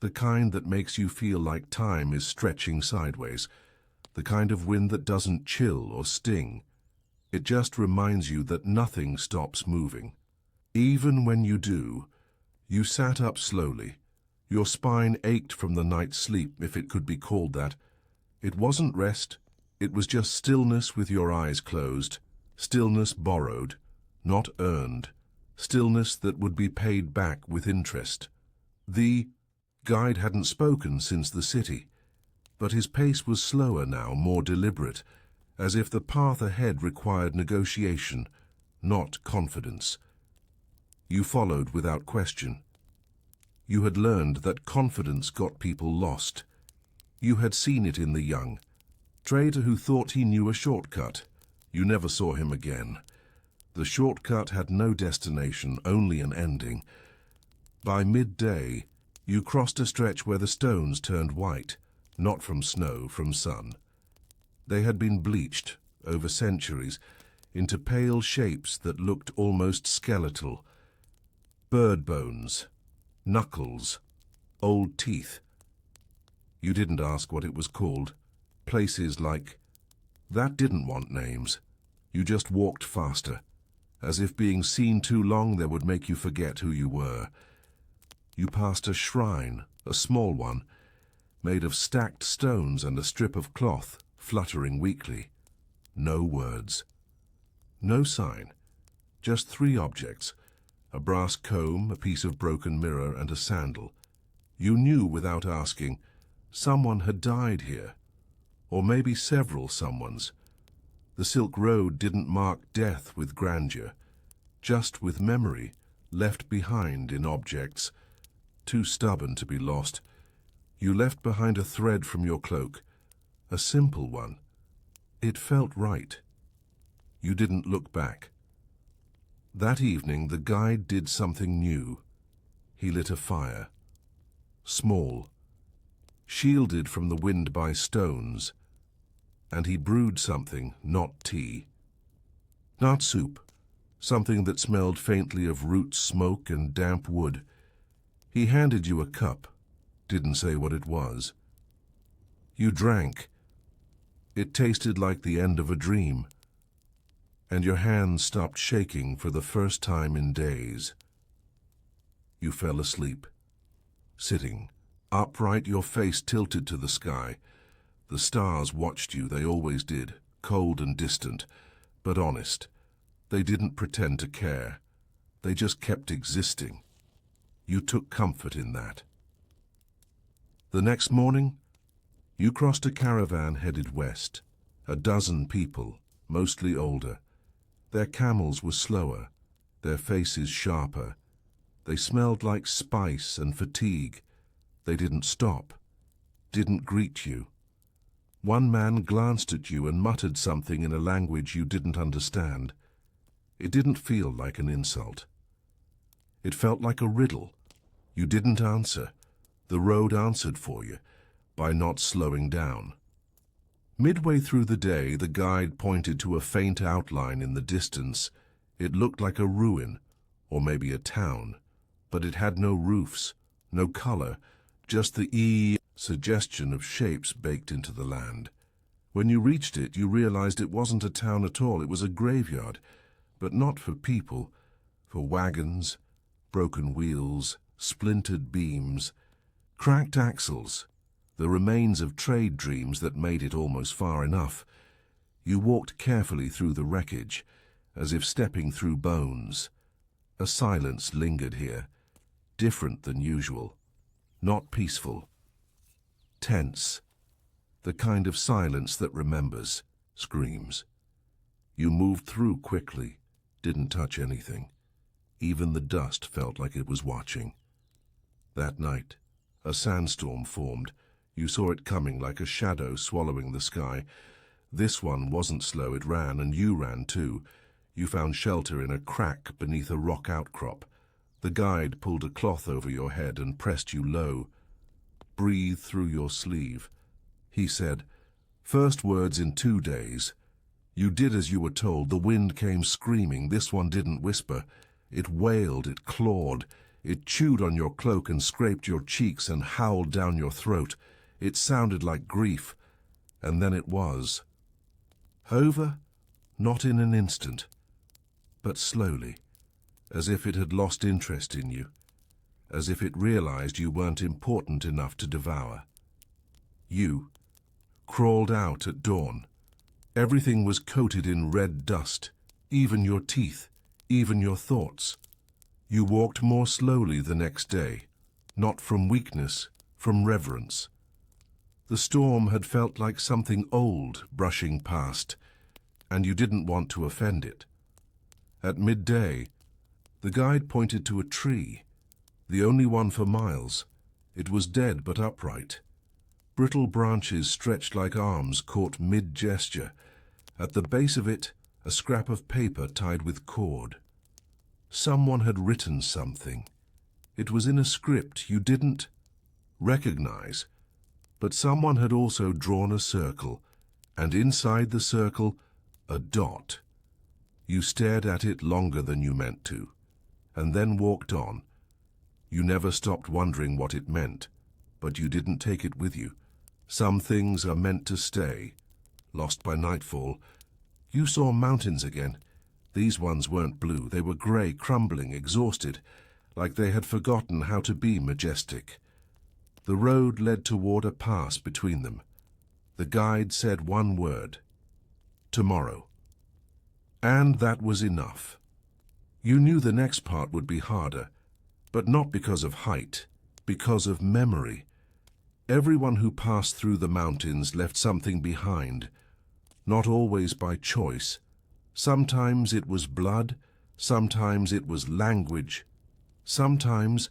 the kind that makes you feel like time is stretching sideways, the kind of wind that doesn't chill or sting. It just reminds you that nothing stops moving. Even when you do, you sat up slowly. Your spine ached from the night's sleep, if it could be called that. It wasn't rest, it was just stillness with your eyes closed, stillness borrowed, not earned, stillness that would be paid back with interest. The guide hadn't spoken since the city, but his pace was slower now, more deliberate, as if the path ahead required negotiation, not confidence. You followed without question. You had learned that confidence got people lost. You had seen it in the young trader who thought he knew a shortcut. You never saw him again. The shortcut had no destination, only an ending. By midday, you crossed a stretch where the stones turned white, not from snow, from sun. They had been bleached, over centuries, into pale shapes that looked almost skeletal. Bird bones, knuckles, old teeth. You didn't ask what it was called. Places like that didn't want names. You just walked faster, as if being seen too long there would make you forget who you were. You passed a shrine, a small one, made of stacked stones and a strip of cloth fluttering weakly. No words. No sign. Just 3 objects. A brass comb, a piece of broken mirror, and a sandal. You knew without asking, someone had died here. Or maybe several someones. The Silk Road didn't mark death with grandeur, just with memory left behind in objects, too stubborn to be lost. You left behind a thread from your cloak, a simple one. It felt right. You didn't look back. That evening the guide did something new. He lit a fire. Small. shielded from the wind by stones, and he brewed something, not tea. Not soup, something that smelled faintly of root smoke and damp wood. He handed you a cup, didn't say what it was. You drank. It tasted like the end of a dream, and your hands stopped shaking for the first time in days. You fell asleep, sitting, upright, your face tilted to the sky. The stars watched you, they always did, cold and distant, but honest. They didn't pretend to care. They just kept existing. You took comfort in that. The next morning, you crossed a caravan headed west. 12 people, mostly older. Their camels were slower, their faces sharper. They smelled like spice and fatigue. They didn't stop, didn't greet you. One man glanced at you and muttered something in a language you didn't understand. It didn't feel like an insult. It felt like a riddle. You didn't answer. The road answered for you, by not slowing down. Midway through the day, the guide pointed to a faint outline in the distance. It looked like a ruin, or maybe a town, but it had no roofs, no color, just the suggestion of shapes baked into the land. When you reached it, you realized it wasn't a town at all. It was a graveyard, but not for people, for wagons, broken wheels, splintered beams, cracked axles, the remains of trade dreams that made it almost far enough. You walked carefully through the wreckage, as if stepping through bones. A silence lingered here, different than usual, not peaceful, tense, the kind of silence that remembers, screams. You moved through quickly, didn't touch anything. Even the dust felt like it was watching. That night, a sandstorm formed. You saw it coming like a shadow swallowing the sky. This one wasn't slow, it ran, and you ran too. You found shelter in a crack beneath a rock outcrop. The guide pulled a cloth over your head and pressed you low. Breathe through your sleeve. He said, first words in 2 days. You did as you were told. The wind came screaming. This one didn't whisper. It wailed, it clawed. It chewed on your cloak and scraped your cheeks and howled down your throat. It sounded like grief, and then it was. Over, not in an instant, but slowly, as if it had lost interest in you, as if it realized you weren't important enough to devour. You crawled out at dawn. Everything was coated in red dust, even your teeth, even your thoughts. You walked more slowly the next day, not from weakness, from reverence. The storm had felt like something old brushing past, and you didn't want to offend it. At midday, the guide pointed to a tree, the only one for miles. It was dead but upright. Brittle branches stretched like arms caught mid-gesture. At the base of it, a scrap of paper tied with cord. Someone had written something. It was in a script you didn't recognize, but someone had also drawn a circle, and inside the circle, a dot. You stared at it longer than you meant to, and then walked on. You never stopped wondering what it meant, but you didn't take it with you. Some things are meant to stay. Lost by nightfall, you saw mountains again. These ones weren't blue, they were grey, crumbling, exhausted, like they had forgotten how to be majestic. The road led toward a pass between them. The guide said one word: tomorrow. And that was enough. You knew the next part would be harder, but not because of height, because of memory. Everyone who passed through the mountains left something behind, not always by choice. Sometimes it was blood, sometimes it was language, sometimes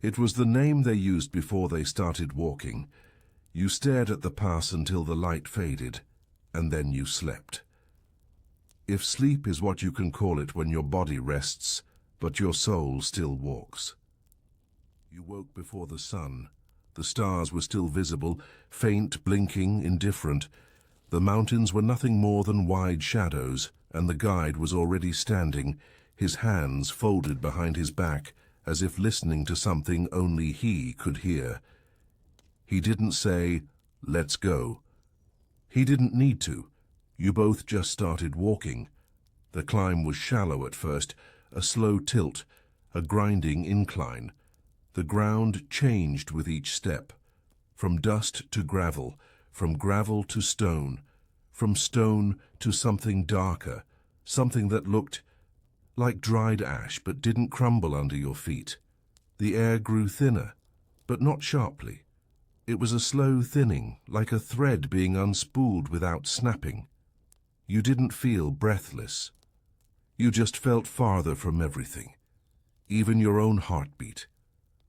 it was the name they used before they started walking. You stared at the pass until the light faded, and then you slept. If sleep is what you can call it when your body rests, but your soul still walks. You woke before the sun, The stars were still visible, faint, blinking, indifferent. The mountains were nothing more than wide shadows, and the guide was already standing, his hands folded behind his back, as if listening to something only he could hear. He didn't say, "Let's go." He didn't need to. You both just started walking. The climb was shallow at first, a slow tilt, a grinding incline. The ground changed with each step, from dust to gravel, from gravel to stone, from stone to something darker, something that looked like dried ash but didn't crumble under your feet. The air grew thinner, but not sharply. It was a slow thinning, like a thread being unspooled without snapping. You didn't feel breathless. You just felt farther from everything, even your own heartbeat.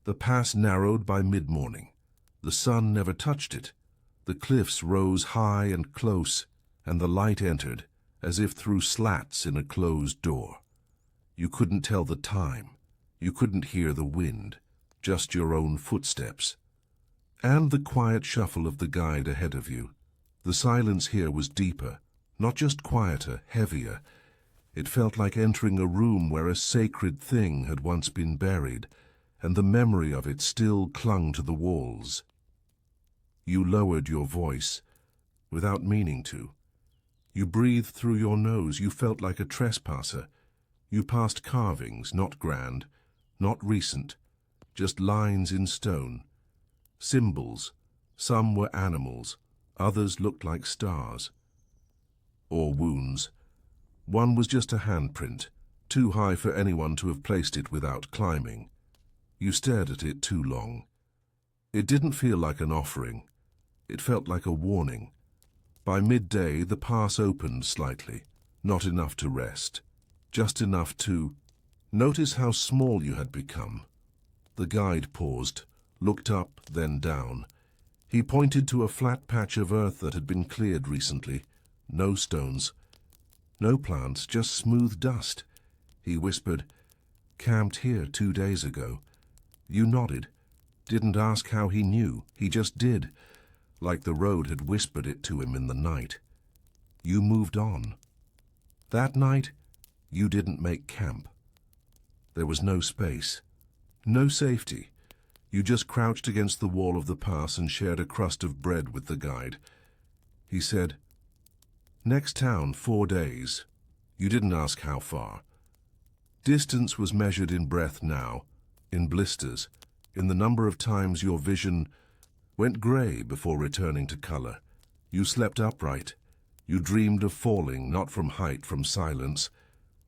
The pass narrowed by mid-morning. The sun never touched it. The cliffs rose high and close, and the light entered, as if through slats in a closed door. You couldn't tell the time. You couldn't hear the wind, just your own footsteps. And the quiet shuffle of the guide ahead of you. The silence here was deeper, not just quieter, heavier. It felt like entering a room where a sacred thing had once been buried, and the memory of it still clung to the walls. You lowered your voice, without meaning to. You breathed through your nose. You felt like a trespasser. You passed carvings, not grand, not recent, just lines in stone. Symbols. Some were animals, others looked like stars. Or wounds. One was just a handprint, too high for anyone to have placed it without climbing. You stared at it too long. It didn't feel like an offering. It felt like a warning. By midday, the pass opened slightly, not enough to rest, just enough to notice how small you had become. The guide paused, looked up, then down. He pointed to a flat patch of earth that had been cleared recently. No stones, no plants, just smooth dust. He whispered, "Camped here 2 days ago." You nodded. Didn't ask how he knew. He just did, like the road had whispered it to him in the night. You moved on. That night, you didn't make camp. There was no space, no safety. You just crouched against the wall of the pass and shared a crust of bread with the guide. He said, "Next town, 4 days." You didn't ask how far. Distance was measured in breath now, in blisters, in the number of times your vision went grey before returning to color. You slept upright. You dreamed of falling, not from height, from silence.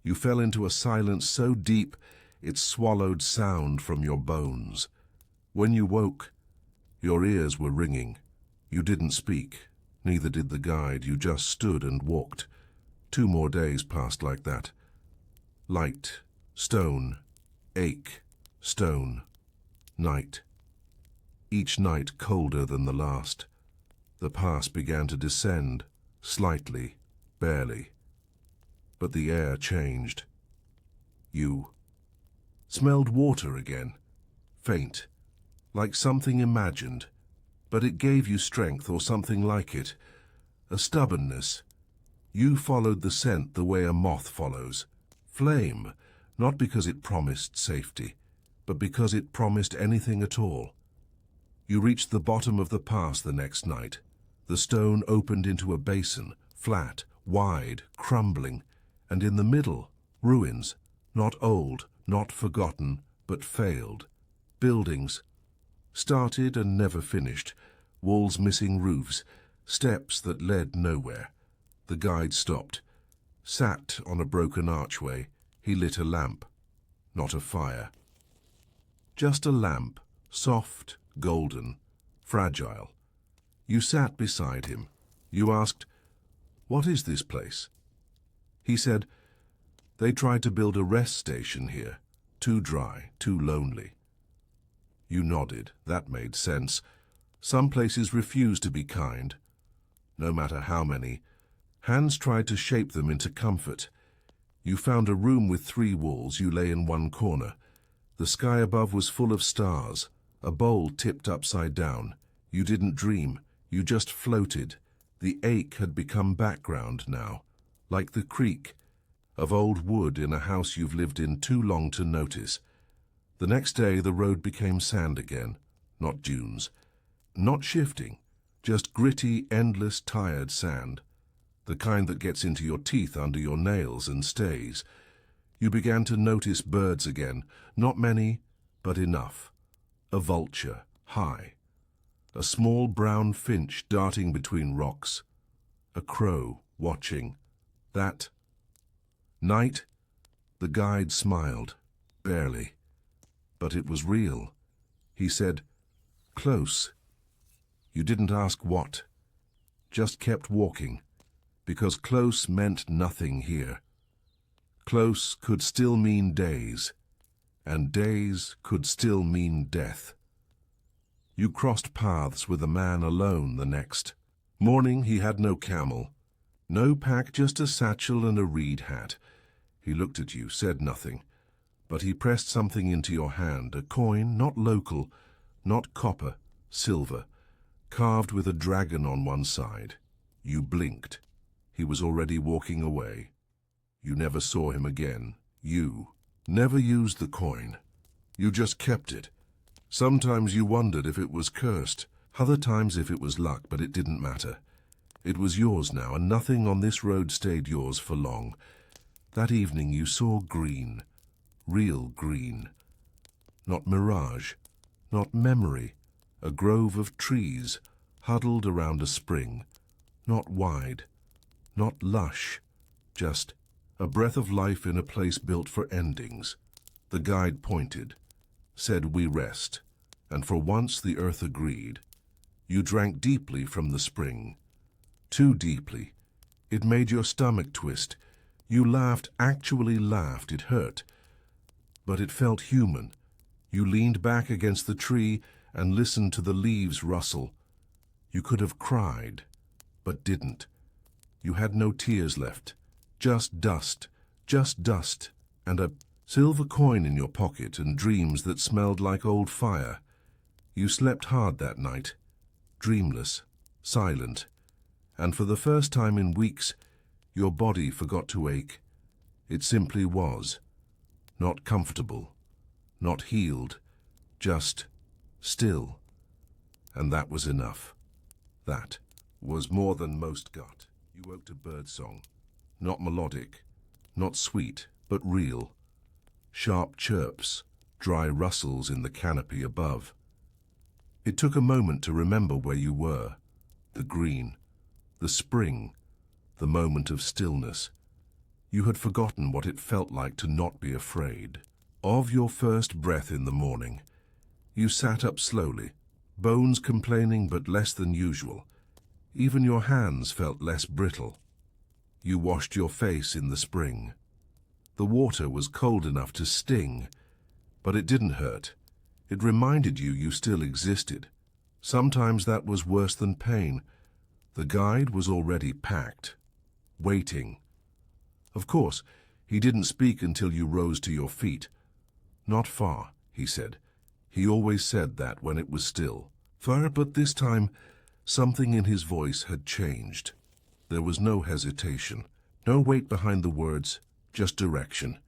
You fell into a silence so deep it swallowed sound from your bones. When you woke, your ears were ringing. You didn't speak, neither did the guide. You just stood and walked. 2 more days passed like that. Light, stone, ache, stone, night. Each night colder than the last. The pass began to descend, slightly, barely. But the air changed. You smelled water again, faint, like something imagined, but it gave you strength or something like it, a stubbornness. You followed the scent the way a moth follows. Flame, not because it promised safety, but because it promised anything at all. You reached the bottom of the pass the next night. The stone opened into a basin, flat, wide, crumbling, and in the middle, ruins, not old, not forgotten, but failed. Buildings, started and never finished, walls missing roofs, steps that led nowhere. The guide stopped, sat on a broken archway. He lit a lamp, not a fire. Just a lamp, soft, golden, fragile. You sat beside him. You asked, "What is this place?" He said, "They tried to build a rest station here. Too dry, too lonely." You nodded. That made sense. Some places refuse to be kind, no matter how many. Hands tried to shape them into comfort. You found a room with 3 walls. You lay in one corner. The sky above was full of stars, a bowl tipped upside down. You didn't dream, you just floated. The ache had become background now, like the creak of old wood in a house you've lived in too long to notice. The next day the road became sand again, not dunes. Not shifting, just gritty, endless, tired sand. The kind that gets into your teeth under your nails and stays. You began to notice birds again, not many, but enough. A vulture, high. A small brown finch darting between rocks. A crow, watching. That night, the guide smiled, barely. But it was real. He said, "Close." You didn't ask what. Just kept walking, because close meant nothing here. Close could still mean days, and days could still mean death. You crossed paths with a man alone the next. Morning he had no camel, no pack, just a satchel and a reed hat. He looked at you, said nothing, but he pressed something into your hand, a coin, not local, not copper, silver, carved with a dragon on one side. You blinked. He was already walking away. You never saw him again. You never used the coin. You just kept it. Sometimes you wondered if it was cursed, other times if it was luck, but it didn't matter. It was yours now, and nothing on this road stayed yours for long. That evening you saw green, real green. Not mirage, not memory, a grove of trees huddled around a spring. Not wide, not lush, just a breath of life in a place built for endings. The guide pointed, said, "We rest," and for once the earth agreed. You drank deeply from the spring. Too deeply. It made your stomach twist. You laughed, actually laughed. It hurt. But it felt human. You leaned back against the tree and listened to the leaves rustle. You could have cried, but didn't. You had no tears left. Just dust, and a silver coin in your pocket and dreams that smelled like old fire. You slept hard that night, dreamless, silent, and for the first time in weeks, your body forgot to ache. It simply was. Not comfortable, not healed, just still. And that was enough. That was more than most got. You woke to birdsong, not melodic, not sweet, but real. Sharp chirps, dry rustles in the canopy above. It took a moment to remember where you were. The green, the spring, the moment of stillness. You had forgotten what it felt like to not be afraid. Of your first breath in the morning, you sat up slowly, bones complaining but less than usual. Even your hands felt less brittle. You washed your face in the spring. The water was cold enough to sting, but it didn't hurt. It reminded you still existed. Sometimes that was worse than pain. The guide was already packed, waiting. Of course, he didn't speak until you rose to your feet. "Not far," he said. He always said that when it was still. Far, but this time, something in his voice had changed. There was no hesitation, no weight behind the words, just direction.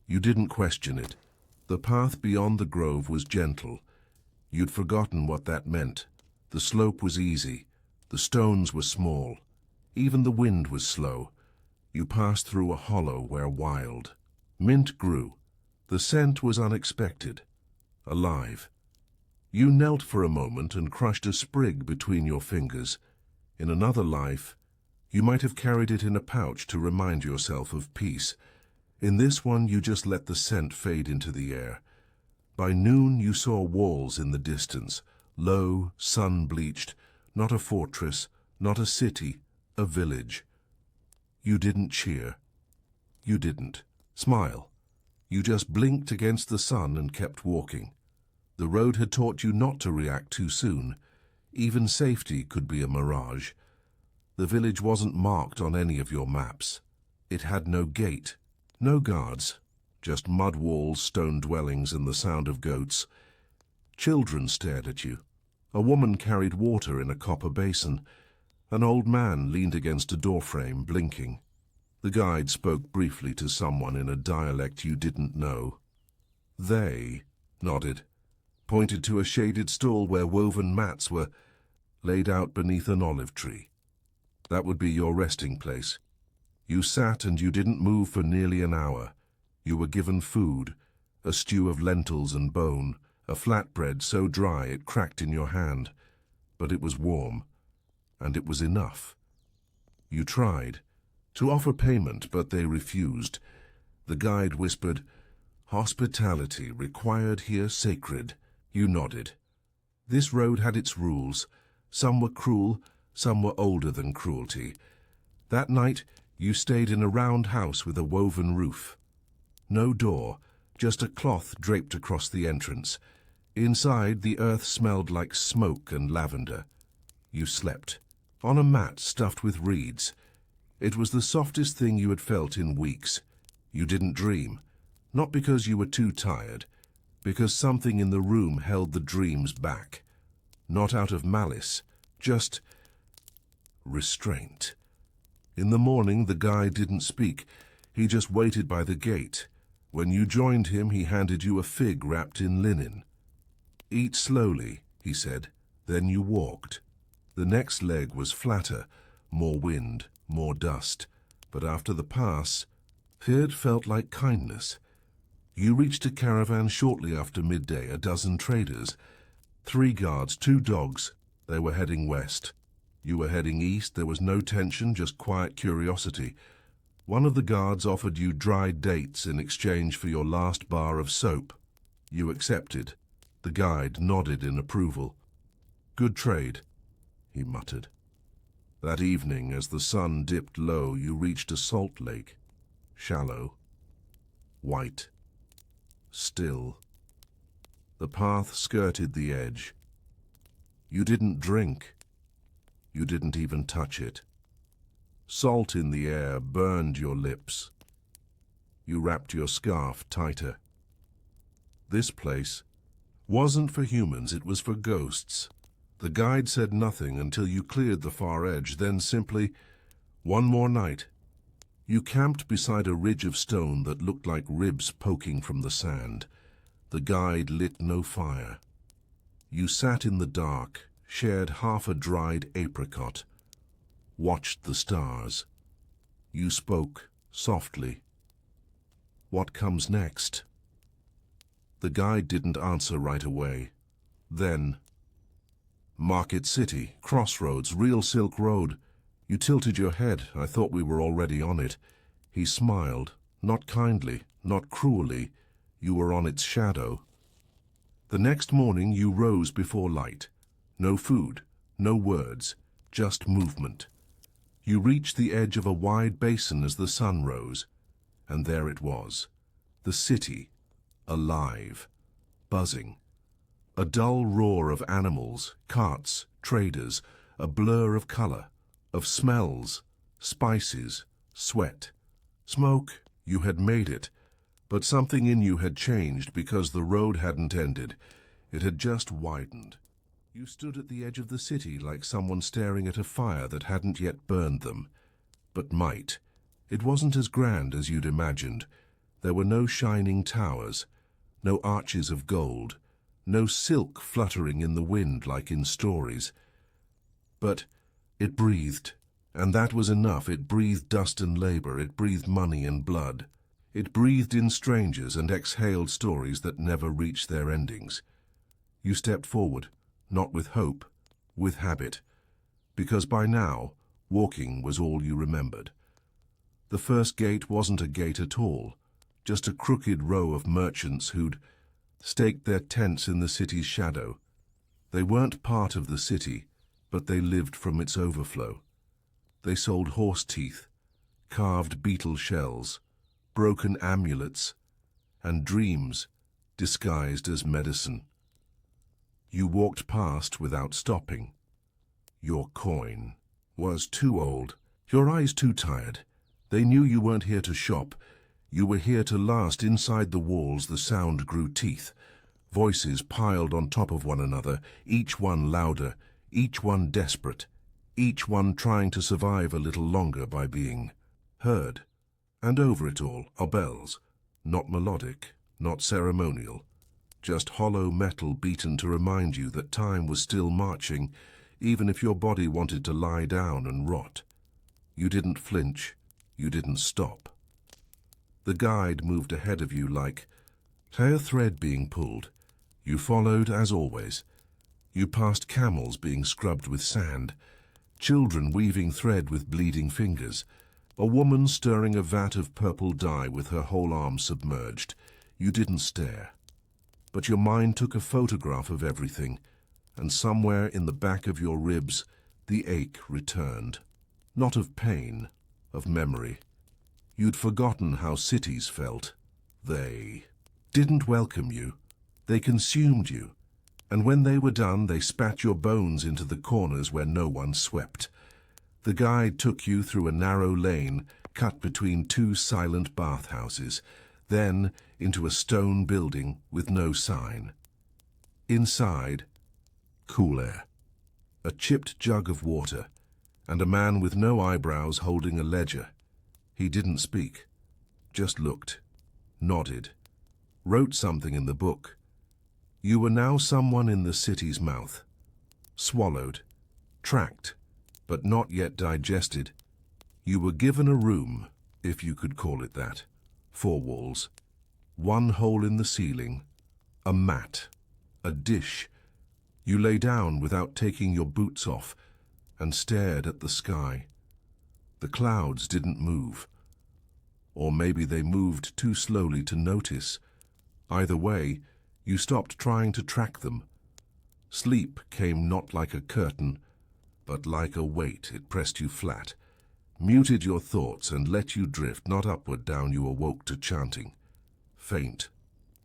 You didn't question it. The path beyond the grove was gentle. You'd forgotten what that meant. The slope was easy. The stones were small. Even the wind was slow. You passed through a hollow where wild mint grew. The scent was unexpected, alive. You knelt for a moment and crushed a sprig between your fingers. In another life, you might have carried it in a pouch to remind yourself of peace. In this one, you just let the scent fade into the air. By noon, you saw walls in the distance, low, sun-bleached, not a fortress, not a city, a village. You didn't cheer. You didn't smile. You just blinked against the sun and kept walking. The road had taught you not to react too soon. Even safety could be a mirage. The village wasn't marked on any of your maps. It had no gate, no guards, just mud walls, stone dwellings, and the sound of goats. Children stared at you. A woman carried water in a copper basin. An old man leaned against a doorframe, blinking. The guide spoke briefly to someone in a dialect you didn't know. They nodded, pointed to a shaded stall where woven mats were laid out beneath an olive tree. That would be your resting place. You sat and you didn't move for nearly an hour. You were given food, a stew of lentils and bone, a flatbread so dry it cracked in your hand. But it was warm, and it was enough. You tried to offer payment, but they refused. The guide whispered, "Hospitality required here sacred." You nodded. This road had its rules. Some were cruel, some were older than cruelty. That night, you stayed in a round house with a woven roof. No door, just a cloth draped across the entrance. Inside, the earth smelled like smoke and lavender. You slept on a mat stuffed with reeds. It was the softest thing you had felt in weeks. You didn't dream, not because you were too tired, because something in the room held the dreams back. Not out of malice, just restraint. In the morning, the guy didn't speak. He just waited by the gate. When you joined him, he handed you a fig wrapped in linen. "Eat slowly," he said. Then you walked. The next leg was flatter, more wind, more dust. But after the pass, it felt like kindness. You reached a caravan shortly after midday, a dozen traders. 3 guards, 2 dogs. They were heading west. You were heading east. There was no tension, just quiet curiosity. One of the guards offered you dried dates in exchange for your last bar of soap. You accepted. The guide nodded in approval. "Good trade," he muttered. That evening, as the sun dipped low, you reached a salt lake. Shallow, white, still. The path skirted the edge. You didn't drink. You didn't even touch it. Salt in the air burned your lips. You wrapped your scarf tighter. This place wasn't for humans, it was for ghosts. The guide said nothing until you cleared the far edge, then simply, "One more night." You camped beside a ridge of stone that looked like ribs poking from the sand. The guide lit no fire. You sat in the dark, shared half a dried apricot, watched the stars. You spoke softly. "What comes next?" The guide didn't answer right away. Then, "Market City, crossroads, real Silk Road." You tilted your head. "I thought we were already on it." He smiled, not kindly, not cruelly. You were on its shadow. The next morning you rose before light. No food, no words, just movement. You reached the edge of a wide basin as the sun rose, and there it was, the city, alive, buzzing. A dull roar of animals, carts, traders, a blur of color, of smells, spices, sweat. Smoke, you had made it, but something in you had changed because the road hadn't ended. It had just widened. You stood at the edge of the city like someone staring at a fire that hadn't yet burned them, but might. It wasn't as grand as you'd imagined. There were no shining towers, no arches of gold, no silk fluttering in the wind like in stories. But it breathed, and that was enough. It breathed dust and labor, it breathed money and blood. It breathed in strangers and exhaled stories that never reached their endings. You stepped forward, not with hope, with habit, because by now, walking was all you remembered. The first gate wasn't a gate at all, just a crooked row of merchants who'd staked their tents in the city's shadow. They weren't part of the city, but they lived from its overflow. They sold horse teeth, carved beetle shells, broken amulets, and dreams disguised as medicine. You walked past without stopping. Your coin was too old, your eyes too tired. They knew you weren't here to shop. You were here to last. Inside the walls, the sound grew teeth. Voices piled on top of one another, each one louder, each one desperate, each one trying to survive a little longer by being heard. And over it all are bells, not melodic, not ceremonial, just hollow metal beaten to remind you that time was still marching, even if your body wanted to lie down and rot. You didn't flinch, you didn't stop. The guide moved ahead of you like, say, a thread being pulled. You followed as always. You passed camels being scrubbed with sand, children weaving thread with bleeding fingers, a woman stirring a vat of purple dye with her whole arm submerged. You didn't stare. But your mind took a photograph of everything, and somewhere in the back of your ribs, the ache returned. Not of pain, of memory. You'd forgotten how cities felt. They didn't welcome you. They consumed you. And when they were done, they spat your bones into the corners where no one swept. The guide took you through a narrow lane cut between two silent bathhouses, then into a stone building with no sign. Inside, cool air, a chipped jug of water, and a man with no eyebrows holding a ledger. He didn't speak, just looked, nodded, wrote something in the book. You were now someone in the city's mouth, swallowed, tracked, but not yet digested. You were given a room, if you could call it that, 4 walls, 1 hole in the ceiling, a mat, a dish. You lay down without taking your boots off and stared at the sky. The clouds didn't move. Or maybe they moved too slowly to notice. Either way, you stopped trying to track them. Sleep came not like a curtain, but like a weight. It pressed you flat, muted your thoughts and let you drift, not upward down. You awoke to chanting, faint,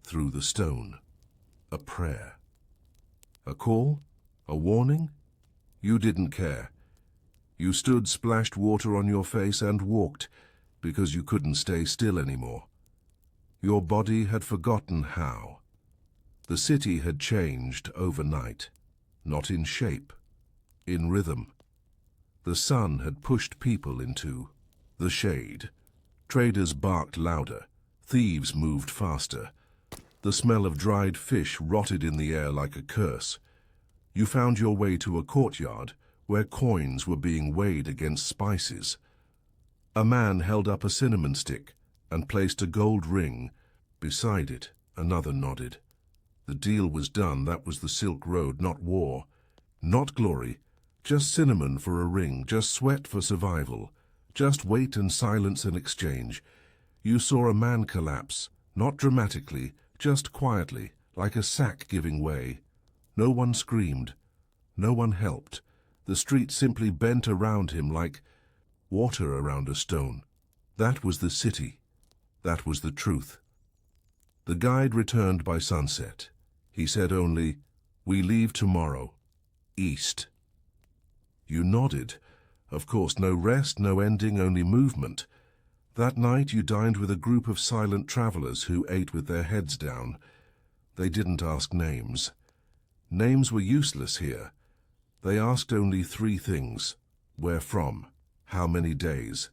through the stone. A prayer. A call? A warning? You didn't care. You stood, splashed water on your face and walked, because you couldn't stay still anymore. Your body had forgotten how. The city had changed overnight, not in shape, in rhythm. The sun had pushed people into the shade. Traders barked louder, thieves moved faster. The smell of dried fish rotted in the air like a curse. You found your way to a courtyard where coins were being weighed against spices. A man held up a cinnamon stick and placed a gold ring. Beside it, another nodded. The deal was done. That was the Silk Road, not war, not glory, just cinnamon for a ring, just sweat for survival, just weight and silence in exchange. You saw a man collapse, not dramatically, just quietly, like a sack giving way. No one screamed, no one helped. The street simply bent around him like water around a stone. That was the city. That was the truth. The guide returned by sunset. He said only, "We leave tomorrow. East." You nodded. Of course, no rest, no ending, only movement. That night you dined with a group of silent travelers who ate with their heads down. They didn't ask names. Names were useless here. They asked only 3 things. Where from? How many days?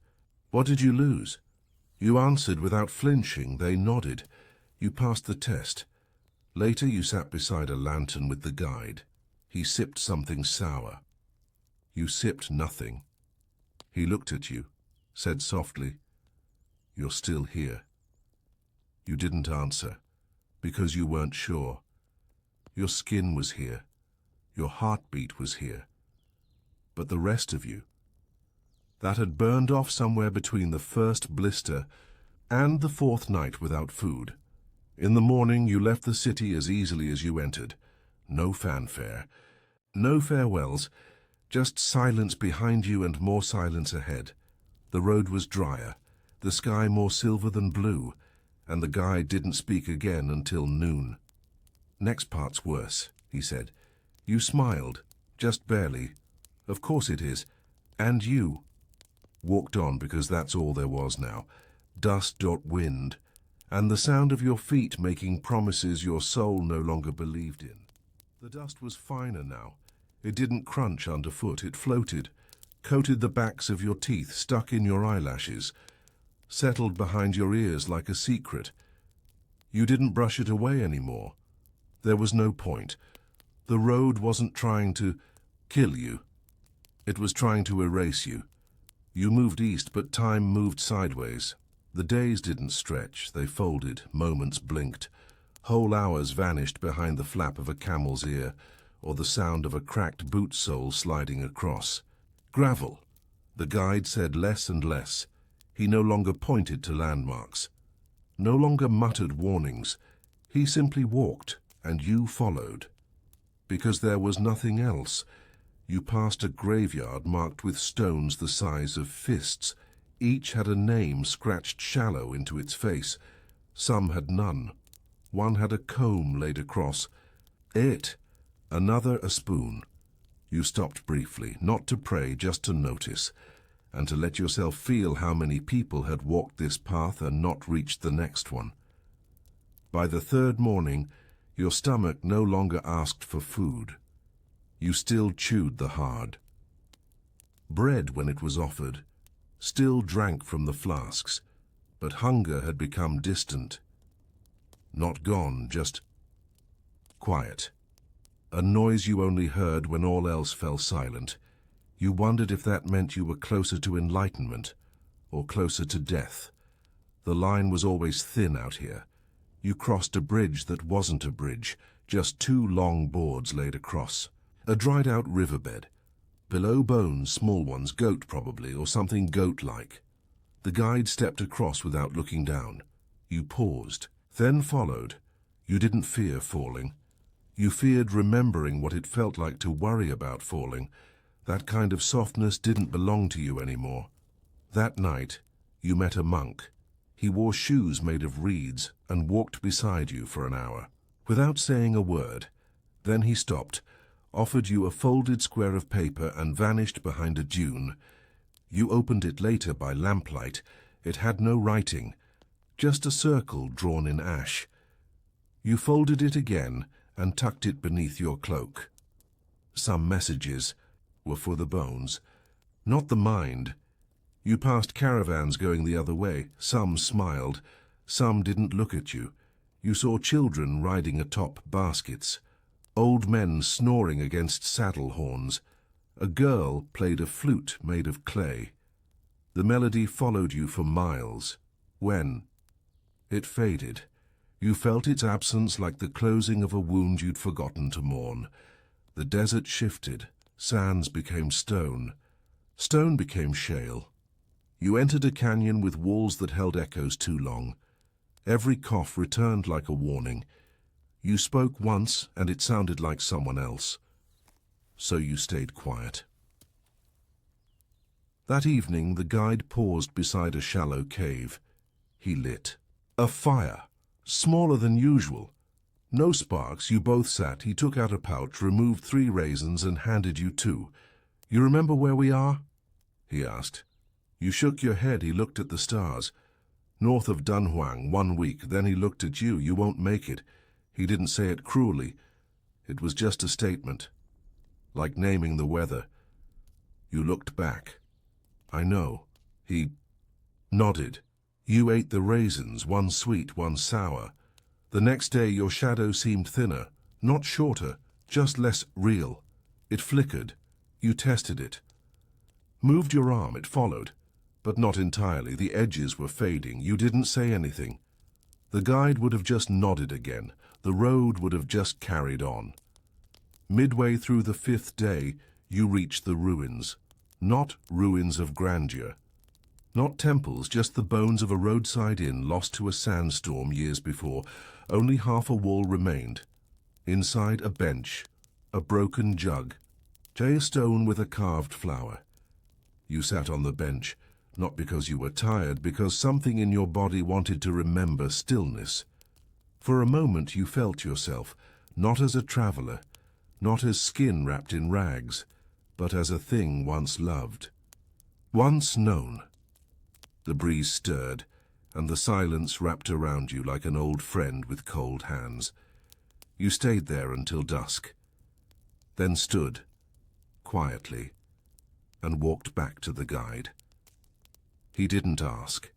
What did you lose? You answered without flinching. They nodded. You passed the test. Later you sat beside a lantern with the guide. He sipped something sour. You sipped nothing. He looked at you, said softly, "You're still here." You didn't answer, because you weren't sure. Your skin was here. Your heartbeat was here. But the rest of you, that had burned off somewhere between the first blister and the 4th night without food. In the morning you left the city as easily as you entered. No fanfare, no farewells, just silence behind you and more silence ahead. The road was drier, the sky more silver than blue, and the guide didn't speak again until noon. "Next part's worse," he said. You smiled, just barely. "Of course it is." And you walked on because that's all there was now. Dust, wind, and the sound of your feet making promises your soul no longer believed in. The dust was finer now. It didn't crunch underfoot, it floated, coated the backs of your teeth, stuck in your eyelashes, settled behind your ears like a secret. You didn't brush it away anymore. There was no point. The road wasn't trying to kill you. It was trying to erase you. You moved east, but time moved sideways. The days didn't stretch, they folded, moments blinked. Whole hours vanished behind the flap of a camel's ear, or the sound of a cracked boot sole sliding across. Gravel. The guide said less and less. He no longer pointed to landmarks. No longer muttered warnings. He simply walked, and you followed. Because there was nothing else. You passed a graveyard marked with stones the size of fists. Each had a name scratched shallow into its face. Some had none. One had a comb laid across it. Another a spoon. You stopped briefly, not to pray, just to notice, and to let yourself feel how many people had walked this path and not reached the next one. By the third morning, your stomach no longer asked for food. You still chewed the hard bread when it was offered, still drank from the flasks, but hunger had become distant. Not gone, just quiet. A noise you only heard when all else fell silent. You wondered if that meant you were closer to enlightenment or closer to death. The line was always thin out here. You crossed a bridge that wasn't a bridge, just two long boards laid across. A dried-out riverbed. Below bones, small ones, goat probably, or something goat-like. The guide stepped across without looking down. You paused, then followed. You didn't fear falling. You feared remembering what it felt like to worry about falling. That kind of softness didn't belong to you anymore. That night, you met a monk. He wore shoes made of reeds and walked beside you for an hour, without saying a word. Then he stopped, offered you a folded square of paper and vanished behind a dune. You opened it later by lamplight. It had no writing, just a circle drawn in ash. You folded it again and tucked it beneath your cloak. Some messages were for the bones, not the mind. You passed caravans going the other way. Some smiled, some didn't look at you. You saw children riding atop baskets, old men snoring against saddle horns. A girl played a flute made of clay. The melody followed you for miles. When it faded, you felt its absence like the closing of a wound you'd forgotten to mourn. The desert shifted. Sands became stone. Stone became shale. You entered a canyon with walls that held echoes too long. Every cough returned like a warning. You spoke once, and it sounded like someone else. So you stayed quiet. That evening, the guide paused beside a shallow cave. He lit a fire, smaller than usual. No sparks, you both sat. He took out a pouch, removed 3 raisins, and handed you 2. "You remember where we are?" he asked. You shook your head. He looked at the stars. "North of Dunhuang, 1 week." Then he looked at you. "You won't make it." He didn't say it cruelly. It was just a statement, like naming the weather. You looked back. "I know." He nodded. You ate the raisins, 1 sweet, 1 sour. The next day your shadow seemed thinner, not shorter, just less real. It flickered. You tested it. Moved your arm, it followed. But not entirely. The edges were fading. You didn't say anything. The guide would have just nodded again. The road would have just carried on. Midway through the 5th day, you reached the ruins. Not ruins of grandeur. Not temples, just the bones of a roadside inn lost to a sandstorm years before. Only half a wall remained. Inside, a bench, a broken jug, a stone with a carved flower. You sat on the bench, not because you were tired, because something in your body wanted to remember stillness. For a moment you felt yourself, not as a traveler, not as skin wrapped in rags, but as a thing once loved, once known. The breeze stirred, and the silence wrapped around you like an old friend with cold hands. You stayed there until dusk, then stood, quietly, and walked back to the guide. He didn't ask.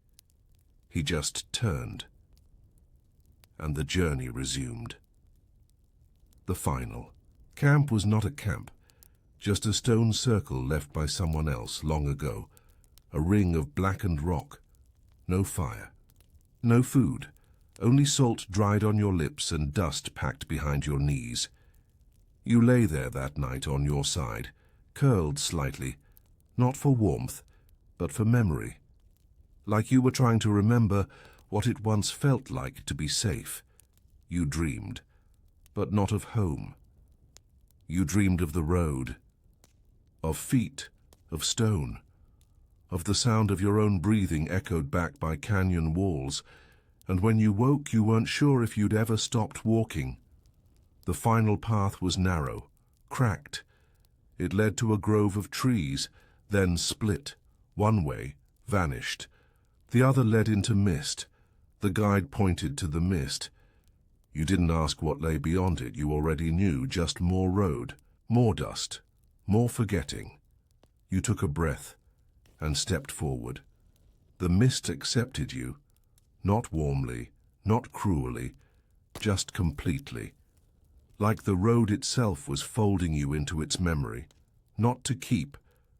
He just turned, and the journey resumed. The final. Camp was not a camp, just a stone circle left by someone else long ago, a ring of blackened rock. No fire, no food, only salt dried on your lips and dust packed behind your knees. You lay there that night on your side, curled slightly, not for warmth, but for memory, like you were trying to remember what it once felt like to be safe. You dreamed, but not of home. You dreamed of the road, of feet, of stone, of the sound of your own breathing echoed back by canyon walls, and when you woke you weren't sure if you'd ever stopped walking. The final path was narrow, cracked. It led to a grove of trees, then split. One way, vanished. The other led into mist. The guide pointed to the mist. You didn't ask what lay beyond it. You already knew, just more road, more dust, more forgetting. You took a breath and stepped forward. The mist accepted you, not warmly, not cruelly, just completely. Like the road itself was folding you into its memory, not to keep,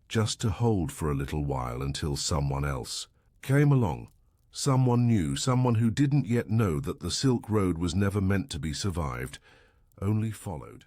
just to hold for a little while until someone else came along. Someone new, someone who didn't yet know that the Silk Road was never meant to be survived, only followed.